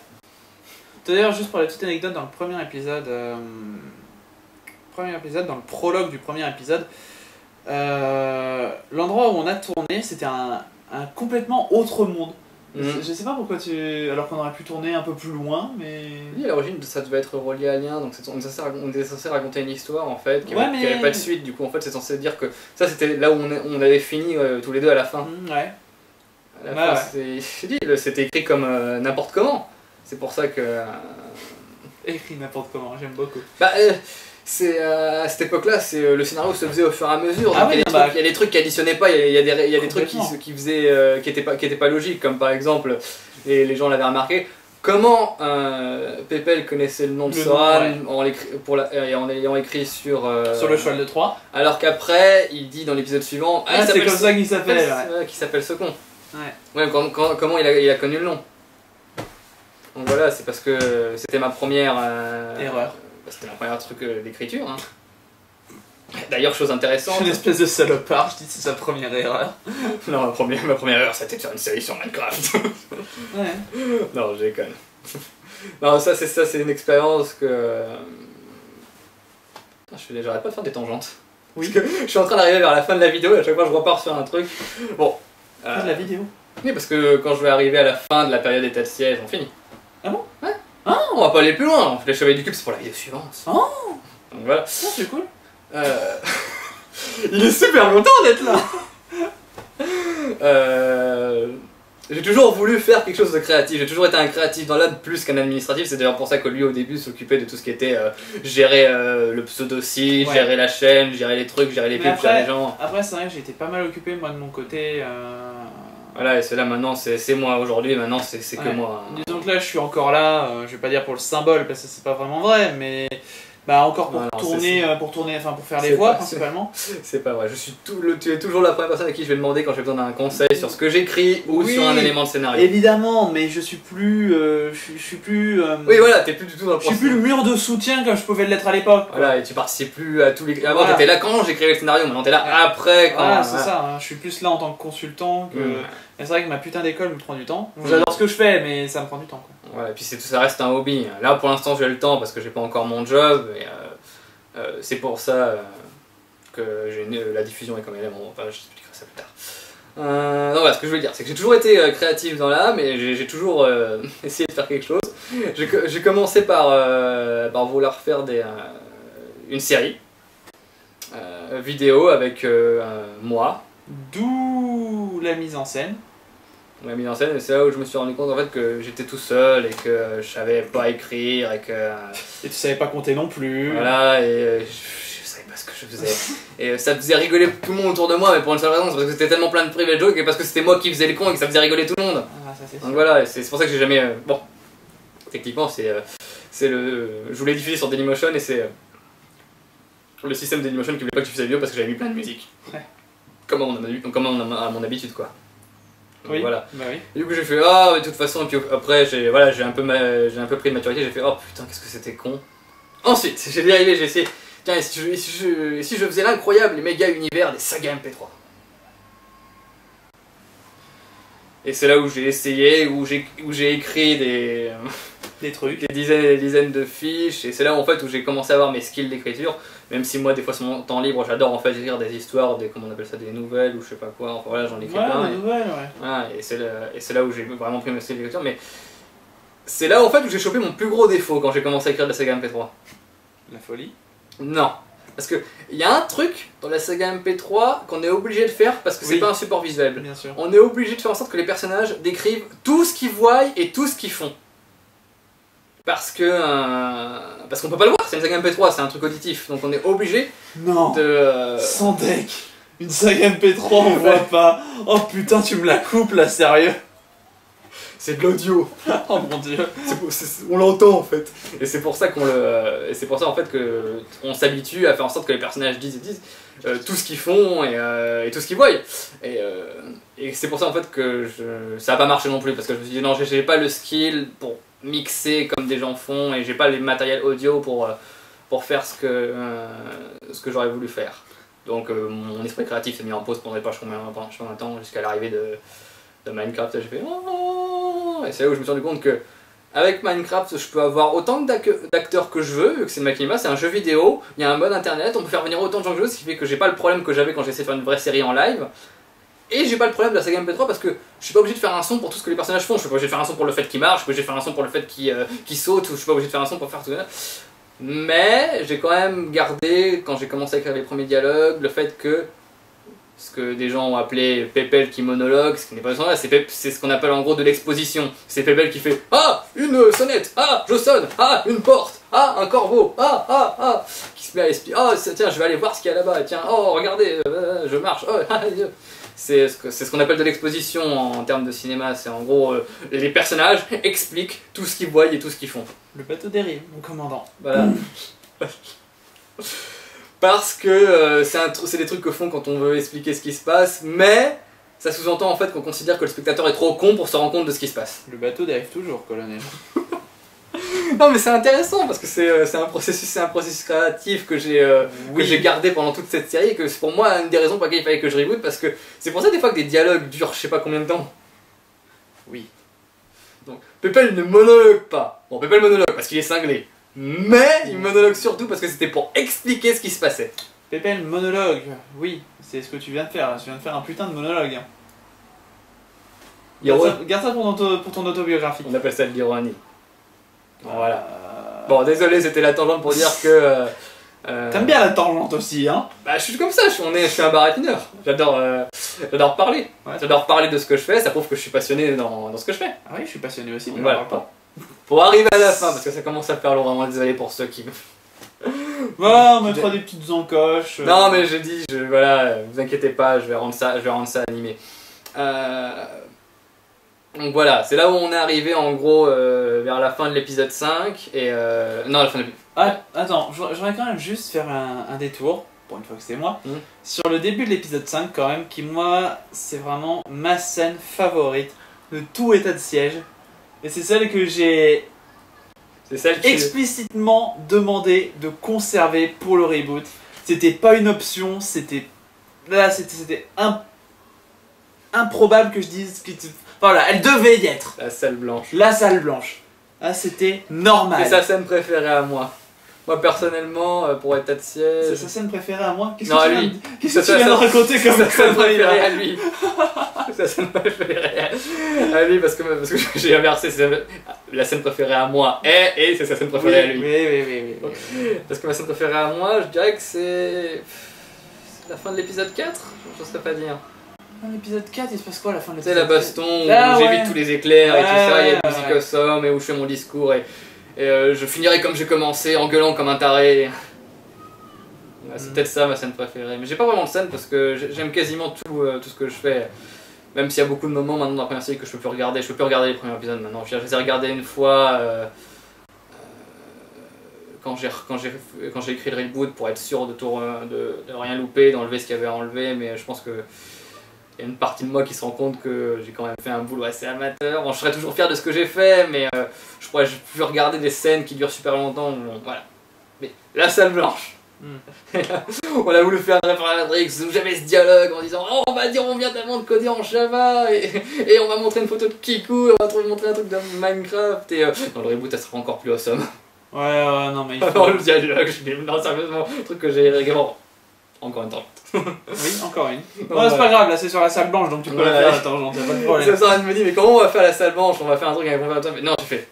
D'ailleurs, juste pour la petite anecdote, dans le premier épisode, dans le prologue du premier épisode, l'endroit où on a tourné, c'était un complètement autre monde. Je sais pas pourquoi alors qu'on aurait pu tourner un peu plus loin, mais... Oui, à l'origine ça devait être relié à lien, donc on était censé raconter une histoire en fait, qui Ouais, avait pas de suite, du coup en fait c'est censé dire que ça c'était là où on avait fini tous les deux à la fin. Ouais. À la fin, c'était écrit comme n'importe comment, c'est pour ça que... Écrit n'importe comment, j'aime beaucoup. Bah, à cette époque-là, le scénario se faisait au fur et à mesure. Ah Donc oui, il y a des trucs qui additionnaient pas, il y a des trucs Complètement. qui faisaient, qui étaient pas logiques, comme par exemple, et les gens l'avaient remarqué, comment Pépel connaissait le nom de Soran en l'ayant écrit sur le cheval de Troie. Alors qu'après, il dit dans l'épisode suivant, c'est comme ça qu'il s'appelle. Ouais. qui s'appelle ce con. Ouais. Comment il a connu le nom. Donc voilà, c'est parce que c'était ma première Erreur. C'était ma première truc d'écriture. Hein. D'ailleurs, chose intéressante. Une espèce de salopard, je dis c'est sa première erreur. Non, ma première erreur, c'était de faire une série sur Minecraft. Ouais. Non, je déconne. Non, ça c'est une expérience que. J'arrête pas de faire des tangentes. Oui. Parce que je suis en train d'arriver vers la fin de la vidéo et à chaque fois je repars sur un truc. Bon. Fin de la vidéo. Oui, parce que quand je vais arriver à la fin de la période d'état de siège, on finit. Ah bon? Ouais. Ah, on va pas aller plus loin. Les Chevaliers du Cube, c'est pour la vidéo suivante. Oh. Donc voilà. Ah, c'est cool. Il est super content d'être là. J'ai toujours voulu faire quelque chose de créatif. J'ai toujours été un créatif dans l'âme plus qu'un administratif. C'est d'ailleurs pour ça que lui, au début, s'occupait de tout ce qui était gérer le pseudo-site, gérer la chaîne, gérer les trucs, gérer les pubs, gérer les gens. Après, c'est vrai que j'ai été pas mal occupé, moi, de mon côté. Voilà, et c'est là maintenant, c'est moi aujourd'hui, maintenant c'est que moi. Disons que là, je suis encore là, je vais pas dire pour le symbole, parce que c'est pas vraiment vrai, mais Bah encore pour Non, non, tourner, enfin pour faire les C'est voix pas- principalement. C'est pas vrai, tu es toujours la première personne à qui je vais demander quand j'ai besoin d'un conseil sur ce que j'écris ou Oui, sur un élément de scénario. Évidemment, mais je suis plus, je suis plus, Oui, voilà, t'es plus du tout dans le je suis plus le mur de soutien comme je pouvais l'être à l'époque. Voilà, et tu participes plus à tous les. Avant, Voilà. t'étais là quand j'écrivais le scénario, maintenant t'es là après quand. Voilà, c'est ça. Hein. Je suis plus là en tant que consultant que. Mm. Mais c'est vrai que ma putain d'école me prend du temps. Mm. J'adore ce que je fais, mais ça me prend du temps. Quoi. Voilà, et puis ça reste un hobby. Là, pour l'instant, j'ai le temps parce que j'ai pas encore mon job. Et, c'est pour ça que la diffusion est comme elle est. Bon, enfin, je t'expliquerai ça plus tard. Donc voilà, ce que je veux dire, c'est que j'ai toujours été créatif dans l'âme et j'ai toujours essayé de faire quelque chose. J'ai commencé par vouloir faire une série vidéo avec moi. D'où la mise en scène. On m'a mis en scène et c'est là où je me suis rendu compte en fait que j'étais tout seul et que je savais pas écrire et que Et tu savais pas compter non plus. voilà et je savais pas ce que je faisais et ça faisait rigoler tout le monde autour de moi mais pour une seule raison, c'est parce que c'était tellement plein de private jokes et parce que c'était moi qui faisais le con et que ça faisait rigoler tout le monde. Ah, ça c'est Donc sûr. voilà, et c'est pour ça que j'ai jamais bon techniquement je voulais diffuser sur Dailymotion et c'est le système Dailymotion qui voulait pas que je diffuse la vidéo parce que j'avais mis plein de musique. Ouais. Comme à mon habitude quoi. Donc Oui. voilà. Bah oui. Et du coup j'ai fait de toute façon et puis après j'ai un peu pris de maturité, j'ai fait oh putain qu'est-ce que c'était con. Ensuite j'ai dérivé, j'ai essayé tiens et si je faisais l'incroyable et méga univers des sagas MP3. Et c'est là où j'ai essayé, où j'ai écrit Des trucs. des dizaines et des dizaines de fiches et c'est là en fait où j'ai commencé à avoir mes skills d'écriture, même si moi des fois sur mon temps libre j'adore en fait écrire des histoires, comment on appelle ça, des nouvelles ou je sais pas quoi, enfin voilà j'en écris Ouais, plein. des nouvelles, ouais. Voilà, et c'est là où j'ai vraiment pris mes skills d'écriture, mais c'est là en fait où j'ai chopé mon plus gros défaut quand j'ai commencé à écrire de la saga MP3. La folie. Non, parce que il y a un truc dans la saga MP3 qu'on est obligé de faire parce que c'est Oui. pas un support visuel. Bien sûr. On est obligé de faire en sorte que les personnages décrivent tout ce qu'ils voient et tout ce qu'ils font. Parce qu'on peut pas le voir, c'est une saga MP3, c'est un truc auditif, donc on est obligé Non. de. Sans deck. Une saga MP3, on voit pas. Oh putain, tu me la coupes là, sérieux. C'est de l'audio. Oh mon dieu. On l'entend en fait. Et c'est pour ça c'est pour ça en fait que on s'habitue à faire en sorte que les personnages disent tout ce qu'ils font et tout ce qu'ils voient. Et c'est pour ça en fait que ça a pas marché non plus parce que je me suis dit non, j'ai pas le skill pour mixer comme des gens font et j'ai pas les matériels audio pour faire ce que j'aurais voulu faire. Donc mon esprit créatif s'est mis en pause pendant je sais pas combien de temps jusqu'à l'arrivée de Minecraft. J'ai fait oh, et c'est là où je me suis rendu compte que avec Minecraft je peux avoir autant d'acteurs que je veux, vu que c'est Machinima, c'est un jeu vidéo, il y a un mode internet, on peut faire venir autant de gens que je veux, ce qui fait que j'ai pas le problème que j'avais quand j'essayais de faire une vraie série en live. Et j'ai pas le problème de la saga MP3 parce que je suis pas obligé de faire un son pour tout ce que les personnages font. Je suis pas obligé de faire un son pour le fait qu'ils marchent, je suis pas obligé de faire un son pour le fait qu'ils sautent, ou je suis pas obligé de faire un son pour faire tout ça. Mais j'ai quand même gardé, quand j'ai commencé à écrire les premiers dialogues, le fait que ce que des gens ont appelé Pépel qui monologue, ce qui n'est pas ça, c'est ce qu'on appelle en gros de l'exposition. C'est Pépel qui fait ah, une sonnette, ah, je sonne, ah, une porte, ah, un corbeau, ah, qui se met à expliquer, ah, tiens, je vais aller voir ce qu'il y a là-bas, tiens, oh, regardez, je marche, oh, c'est ce qu'on appelle de l'exposition en termes de cinéma, c'est en gros les personnages expliquent tout ce qu'ils voient et tout ce qu'ils font. Le bateau dérive, mon commandant. Voilà. Parce que c'est des trucs que font quand on veut expliquer ce qui se passe, mais ça sous-entend en fait qu'on considère que le spectateur est trop con pour se rendre compte de ce qui se passe. Le bateau dérive toujours, colonel. Non mais c'est intéressant parce que c'est un processus créatif que j'ai gardé pendant toute cette série et que c'est pour moi une des raisons pour lesquelles il fallait que je reboot parce que c'est pour ça des fois que des dialogues durent je sais pas combien de temps. Oui. Donc Pépel ne monologue pas. Bon Pépel monologue parce qu'il est cinglé. Mais il monologue surtout parce que c'était pour expliquer ce qui se passait. Pépel, monologue. Oui, c'est ce que tu viens de faire. Tu viens de faire un putain de monologue. Garde ça pour ton autobiographie. On appelle ça de l'ironie. Voilà. Bon, désolé, c'était la tangente pour dire que. T'aimes bien la tangente aussi, hein? Bah, je suis comme ça, je suis un baratineur. J'adore parler. Ouais. J'adore parler de ce que je fais, ça prouve que je suis passionné dans ce que je fais. Ah oui, je suis passionné aussi, mais Voilà. on en parle Pour arriver à la fin, parce que ça commence à faire long, vraiment désolé pour ceux qui. pas. Voilà, on mettra des petites encoches. Non, mais j'ai dit, voilà, vous inquiétez pas, je vais rendre ça animé. Donc voilà, c'est là où on est arrivé en gros vers la fin de l'épisode 5 et non, Ah, attends, j'aurais quand même juste faire un détour, pour une fois que c'est moi, sur le début de l'épisode 5 quand même, qui moi, c'est vraiment ma scène favorite de tout état de siège. Et c'est celle que j'ai C'est celle qui... explicitement demandé de conserver pour le reboot. C'était pas une option, c'était... Là, c'était improbable que je dise... Voilà, elle devait y être. La salle blanche. La salle blanche. Ah, c'était normal. C'est sa scène préférée à moi. Moi personnellement, pour état de siège... C'est sa scène préférée à moi. Qu'est-ce Non, que à tu lui. viens de- qu'est-ce que tu viens de raconter comme sa scène connerie, préférée là à lui. Sa scène préférée à lui parce que j'ai inversé. La scène préférée à moi et c'est sa scène préférée à lui. Oui. Parce que ma scène préférée à moi, je dirais que c'est la fin de l'épisode 4. Je ne saurais pas dire. Dans l'épisode 4, il se passe quoi à la fin de Tu sais, l'épisode la baston où Ah, j'évite ouais. tous les éclairs et tout ça, il y a une Ouais, musique ouais. au somme et où je fais mon discours et je finirai comme j'ai commencé en gueulant comme un taré. Ouais, c'est peut-être ça ma scène préférée. Mais j'ai pas vraiment de scène parce que j'aime quasiment tout ce que je fais. Même s'il y a beaucoup de moments maintenant dans la première série que je peux plus regarder. Je peux plus regarder les premiers épisodes maintenant. Je les ai regardés une fois quand j'ai écrit le reboot pour être sûr de rien louper, d'enlever ce qu'il y avait à enlever. Mais je pense que il y a une partie de moi qui se rend compte que j'ai quand même fait un boulot assez amateur. Bon, je serais toujours fier de ce que j'ai fait, mais je pourrais plus regarder des scènes qui durent super longtemps. Voilà. Mais la salle blanche. On a voulu faire un Matrix où j'avais ce dialogue en disant oh, on va dire on vient d'avant de coder en Java et on va montrer une photo de Kiku, on va montrer un truc de Minecraft et dans le reboot ça sera encore plus awesome. Ouais, non, mais il faut... Alors le dialogue, je dis non sérieusement, un truc que j'ai régulièrement encore une temps. Oui, encore une. Non, Ouais, c'est pas grave, là c'est sur la salle blanche donc tu peux Ouais. la faire, attends, j'en ai pas de Ça problème. sert à me dire mais comment on va faire la salle blanche, on va faire un truc avec mais non j'ai fait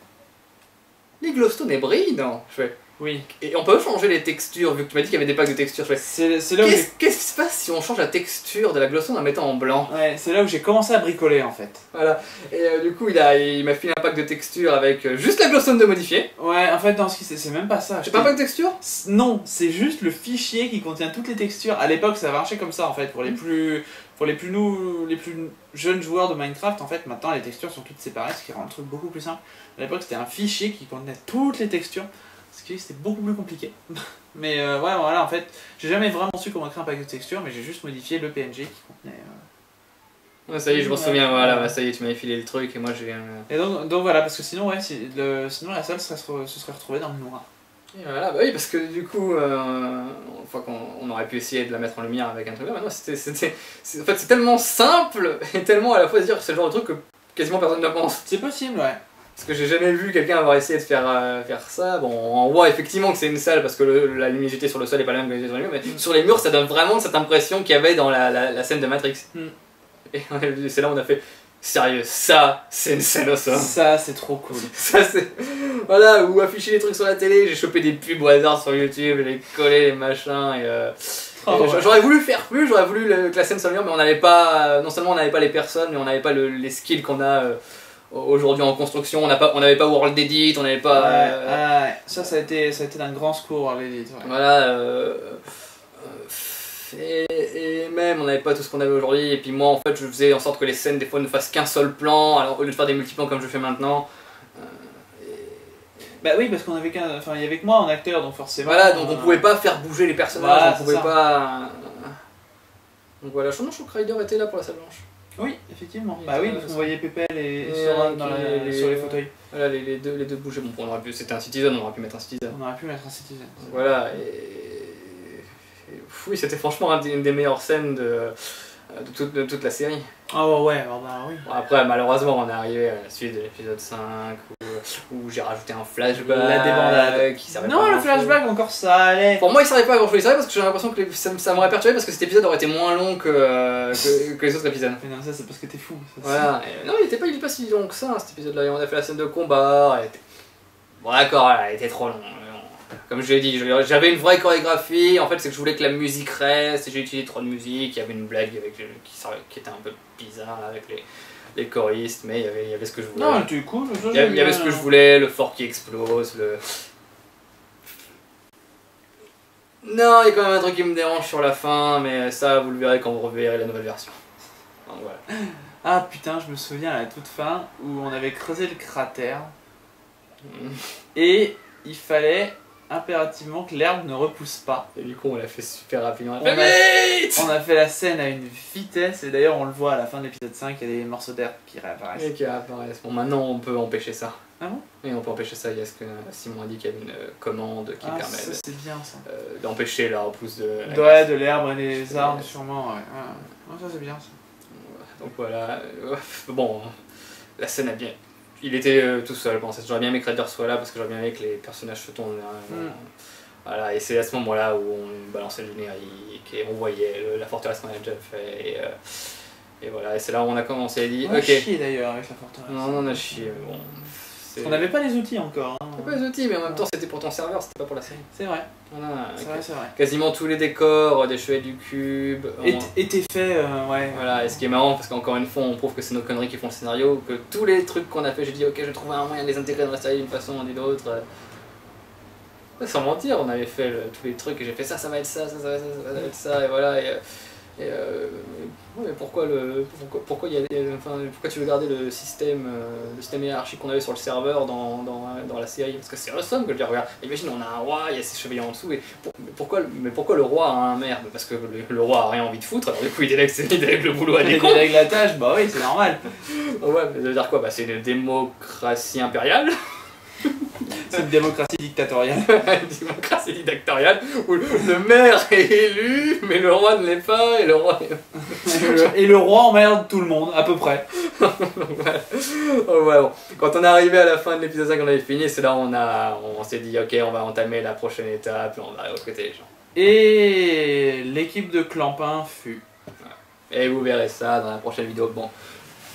les glowstone et brille non je fais Oui. et on peut changer les textures vu que tu m'as dit qu'il y avait des packs de textures je fais C'est là où j'ai... qu'est-ce qui se passe si on change la texture de la glowstone en la mettant en blanc? Ouais, c'est là où j'ai commencé à bricoler en fait. Voilà, et du coup il m'a filé un pack de textures avec juste la glowstone de modifier. Ouais, en fait, dans ce qui c'est même pas ça. J'ai pas un pack de textures? Non, c'est juste le fichier qui contient toutes les textures. À l'époque, ça marchait comme ça en fait. Pour les plus jeunes joueurs de Minecraft, en fait, maintenant les textures sont toutes séparées, ce qui rend le truc beaucoup plus simple. À l'époque, c'était un fichier qui contenait toutes les textures, ce qui c'était beaucoup plus compliqué. Mais ouais, voilà, en fait, j'ai jamais vraiment su comment créer un pack de textures, mais j'ai juste modifié le PNG qui contenait. Ouais, ça y est, je m'en souviens, voilà, bah, ça y est, tu m'avais filé le truc et moi j'ai. Et donc voilà, parce que sinon, ouais, sinon la salle se serait retrouvée dans le noir. Et voilà, bah oui, parce que du coup, une fois qu'on aurait pu essayer de la mettre en lumière avec un truc là, maintenant en fait, c'est tellement simple et tellement à la fois se dire que c'est le genre de truc que quasiment personne ne pense. C'est possible, ouais. Parce que j'ai jamais vu quelqu'un avoir essayé de faire ça. Bon, on voit effectivement que c'est une salle parce que la luminosité sur le sol est pas la même que sur les murs, mais sur les murs ça donne vraiment cette impression qu'il y avait dans la scène de Matrix. Et c'est là où on a fait sérieux, ça c'est une scène au sol. Ça, c'est trop cool. Ça c'est. Voilà, ou afficher les trucs sur la télé, j'ai chopé des pubs au hasard sur YouTube, les collé, les machins et. J'aurais voulu faire plus, j'aurais voulu que la scène soit meilleure, mais on n'avait pas. Non seulement on n'avait pas les personnes, mais on n'avait pas les skills qu'on a. Aujourd'hui en construction, on n'avait pas World Edit, on n'avait pas. Ouais, ça a été d'un grand secours à l'élite. Ouais. Voilà. Et même on n'avait pas tout ce qu'on avait aujourd'hui. Et puis moi en fait je faisais en sorte que les scènes des fois ne fassent qu'un seul plan, alors au lieu de faire des multiplans comme je fais maintenant. Bah oui, parce qu'on avait il y avait que moi en acteur, donc forcément. Voilà, donc on pouvait pas faire bouger les personnages, Voilà, on pouvait c'est ça. pas. Donc voilà, je crois que Ryder était là pour la salle blanche. Oui, effectivement. Il Bah était oui, là, parce qu'on ça. voyait Pépel et Et Sora avec sur les fauteuils. Voilà, les deux bougeaient. Bon, c'était un Citizen, on aurait pu mettre un Citizen. On aurait pu mettre un Citizen. Voilà, oui, c'était franchement une des meilleures scènes de toute la série. Ah ouais, bah oui. Bon, après, malheureusement, on est arrivé à la suite de l'épisode 5 où j'ai rajouté un flashback. La débandade. Qui servait Non, pas à le grand-chose. flashback, encore ça allait. Pour moi, il servait pas à grand chose. Il servait parce que j'ai l'impression que ça m'aurait perturbé parce que cet épisode aurait été moins long que les autres épisodes. Mais non, ça c'est parce que t'es fou. Ça, Voilà. Et non, il est pas si long que ça, cet épisode-là. On a fait la scène de combat. Bon, d'accord, elle était trop long. Comme je l'ai dit, j'avais une vraie chorégraphie. En fait, c'est que je voulais que la musique reste. Et j'ai utilisé trop de musique. Il y avait une blague qui était un peu bizarre avec les choristes, mais il y avait ce que je voulais. Non, tu es cool. Il y avait ce que je voulais, le fort qui explose, Non, il y a quand même un truc qui me dérange sur la fin, mais ça, vous le verrez quand vous reverrez la nouvelle version. Donc voilà. Ah putain, je me souviens à la toute fin où on avait creusé le cratère et il fallait impérativement que l'herbe ne repousse pas. Et du coup, on l'a fait super rapidement. On a fait la scène à une vitesse, et d'ailleurs, on le voit à la fin de l'épisode 5, il y a des morceaux d'herbe qui réapparaissent. Et qui apparaissent. Bon, maintenant, on peut empêcher ça. Ah bon? Oui, on peut empêcher ça. Il y a ce que Simon a dit qu'il y a une commande qui permet ça, c'est bien ça. d'empêcher la repousse de. Ouais, de l'herbe et des arbres, sûrement. Ouais. Ah, ça, c'est bien ça. Donc voilà. Bon, la scène a bien. Il était tout seul. Bon, j'aurais bien aimé que Raider soit là parce que j'aurais bien aimé que les personnages se tournent. Voilà, et c'est à ce moment-là où on balançait le générique et on voyait la forteresse qu'on avait déjà fait. Et voilà, et c'est là où on a commencé à dire. On a chié d'ailleurs avec la forteresse. Non, on a chié. Bon, on n'avait pas les outils encore. Hein. On n'avait pas les outils, mais en même temps c'était pour ton serveur, c'était pas pour la série. C'est vrai. Voilà, c'est vrai. Quasiment tous les décors des Chevaliers du Cube étaient faits, ouais. Voilà, et ce qui est marrant, parce qu'encore une fois, on prouve que c'est nos conneries qui font le scénario, que tous les trucs qu'on a fait, j'ai dit ok, je vais trouver un moyen de les intégrer dans la série d'une façon ou d'une autre. Sans mentir, on avait fait tous les trucs et j'ai fait ça va être ça, ça va être ça, et voilà. Mais pourquoi pourquoi tu veux garder le système hiérarchique qu'on avait sur le serveur dans la série? Parce que c'est awesome que je dis, regarde, imagine on a un roi, il y a ses chevaliers en dessous, et pourquoi le roi a un maire? Parce que le roi a rien envie de foutre, alors du coup il délègue le boulot à des cons. Il délègue la tâche, bah oui, c'est normal. Ouais, mais ça veut dire quoi? Bah c'est une démocratie impériale. C'est une démocratie dictatoriale. Une démocratie dictatoriale où le maire est élu, mais le roi ne l'est pas, et le roi... et le roi emmerde tout le monde, à peu près. Ouais, bon. Quand on est arrivé à la fin de l'épisode 5, on avait fini, c'est là où on s'est dit ok, on va entamer la prochaine étape, et on va recruter les gens. Et l'équipe de Clampin fut... Et vous verrez ça dans la prochaine vidéo. Bon.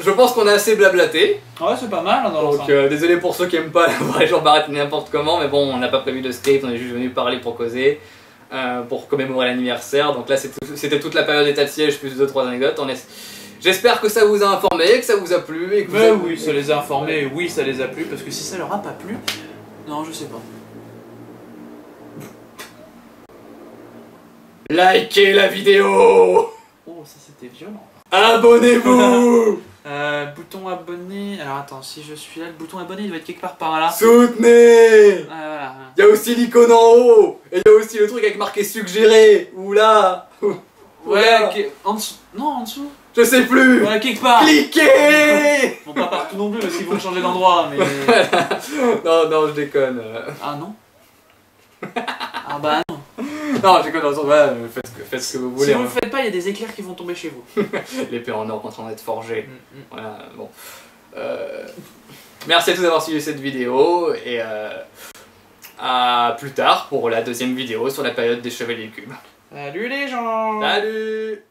Je pense qu'on a assez blablaté. Ouais, c'est pas mal dans l'ensemble. Donc désolé pour ceux qui aiment pas voir les gens paraître n'importe comment, mais bon, on n'a pas prévu de script, on est juste venu parler pour causer, pour commémorer l'anniversaire. Donc là, c'était toute la période d'état de siège plus 2-3 anecdotes. J'espère que ça vous a informé, que ça vous a plu. Et que mais oui, ça les a informés, oui, ça les a plu, parce que si ça leur a pas plu, non, je sais pas. Likez la vidéo. Oh, ça c'était violent. Abonnez-vous. Bouton abonné. Alors attends, si je suis là, le bouton abonné il doit être quelque part par là. Soutenez. Voilà. Il y a aussi l'icône en haut. Et il y a aussi le truc avec marqué suggéré. Ou là. Ouais, en dessous. Non, en dessous. Je sais plus. Voilà, quelque part. Cliquez. Bon, pas partout non plus parce qu'ils vont changer d'endroit, mais... non, je déconne. Ah non. Ah bah non. Non, je déconne dans le sens, voilà, faites ce que vous voulez. Si vous le faites pas, il y a des éclairs qui vont tomber chez vous. L'épée en or en train d'être forgée. Voilà, bon. Merci à tous d'avoir suivi cette vidéo et à plus tard pour la deuxième vidéo sur la période des Chevaliers du Cube. Salut les gens. Salut.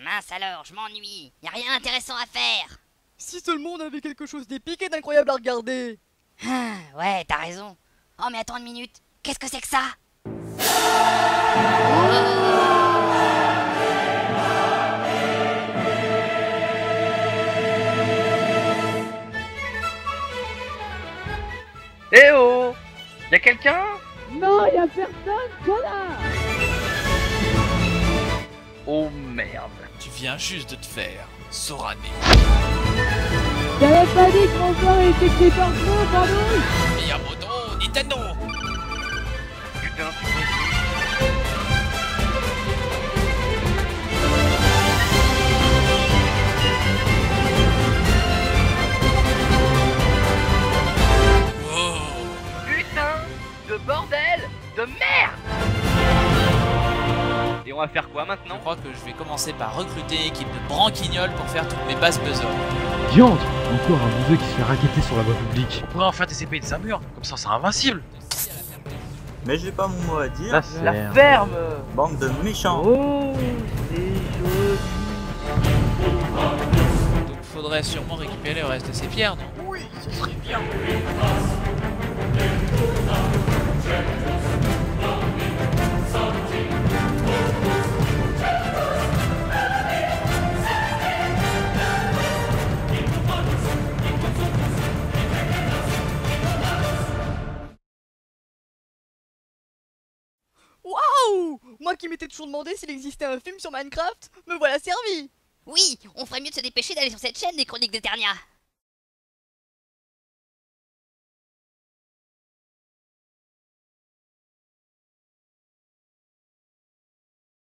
Mince alors, je m'ennuie. Y a rien d'intéressant à faire. Si seulement on avait quelque chose d'épique et d'incroyable à regarder. Ouais, t'as raison. Oh mais attends une minute. Qu'est-ce que c'est que ça? Eh oh! Y'a quelqu'un? Non, y'a personne, connard! Oh merde. Tu viens juste de te faire soraner. J'avais pas dit que mon corps était écrit par vous, pardon! Miyamoto Nintendo! Putain, putain de bordel de merde! Et on va faire quoi maintenant? Je crois que je vais commencer par recruter une équipe de branquignoles pour faire toutes mes bases puzzles. Diantre! Encore un bouseux qui se fait raqueter sur la voie publique. On pourrait en faire des épées de sa mur, comme ça c'est invincible. Mais j'ai pas mon mot à dire. La ferme! Bande de méchants. Oh, c'est joli! Donc faudrait sûrement récupérer le reste de ces pierres, non? Oui, ce serait bien. Waouh! Moi qui m'étais toujours demandé s'il existait un film sur Minecraft, me voilà servi! Oui, on ferait mieux de se dépêcher d'aller sur cette chaîne des Chroniques d'Eternia.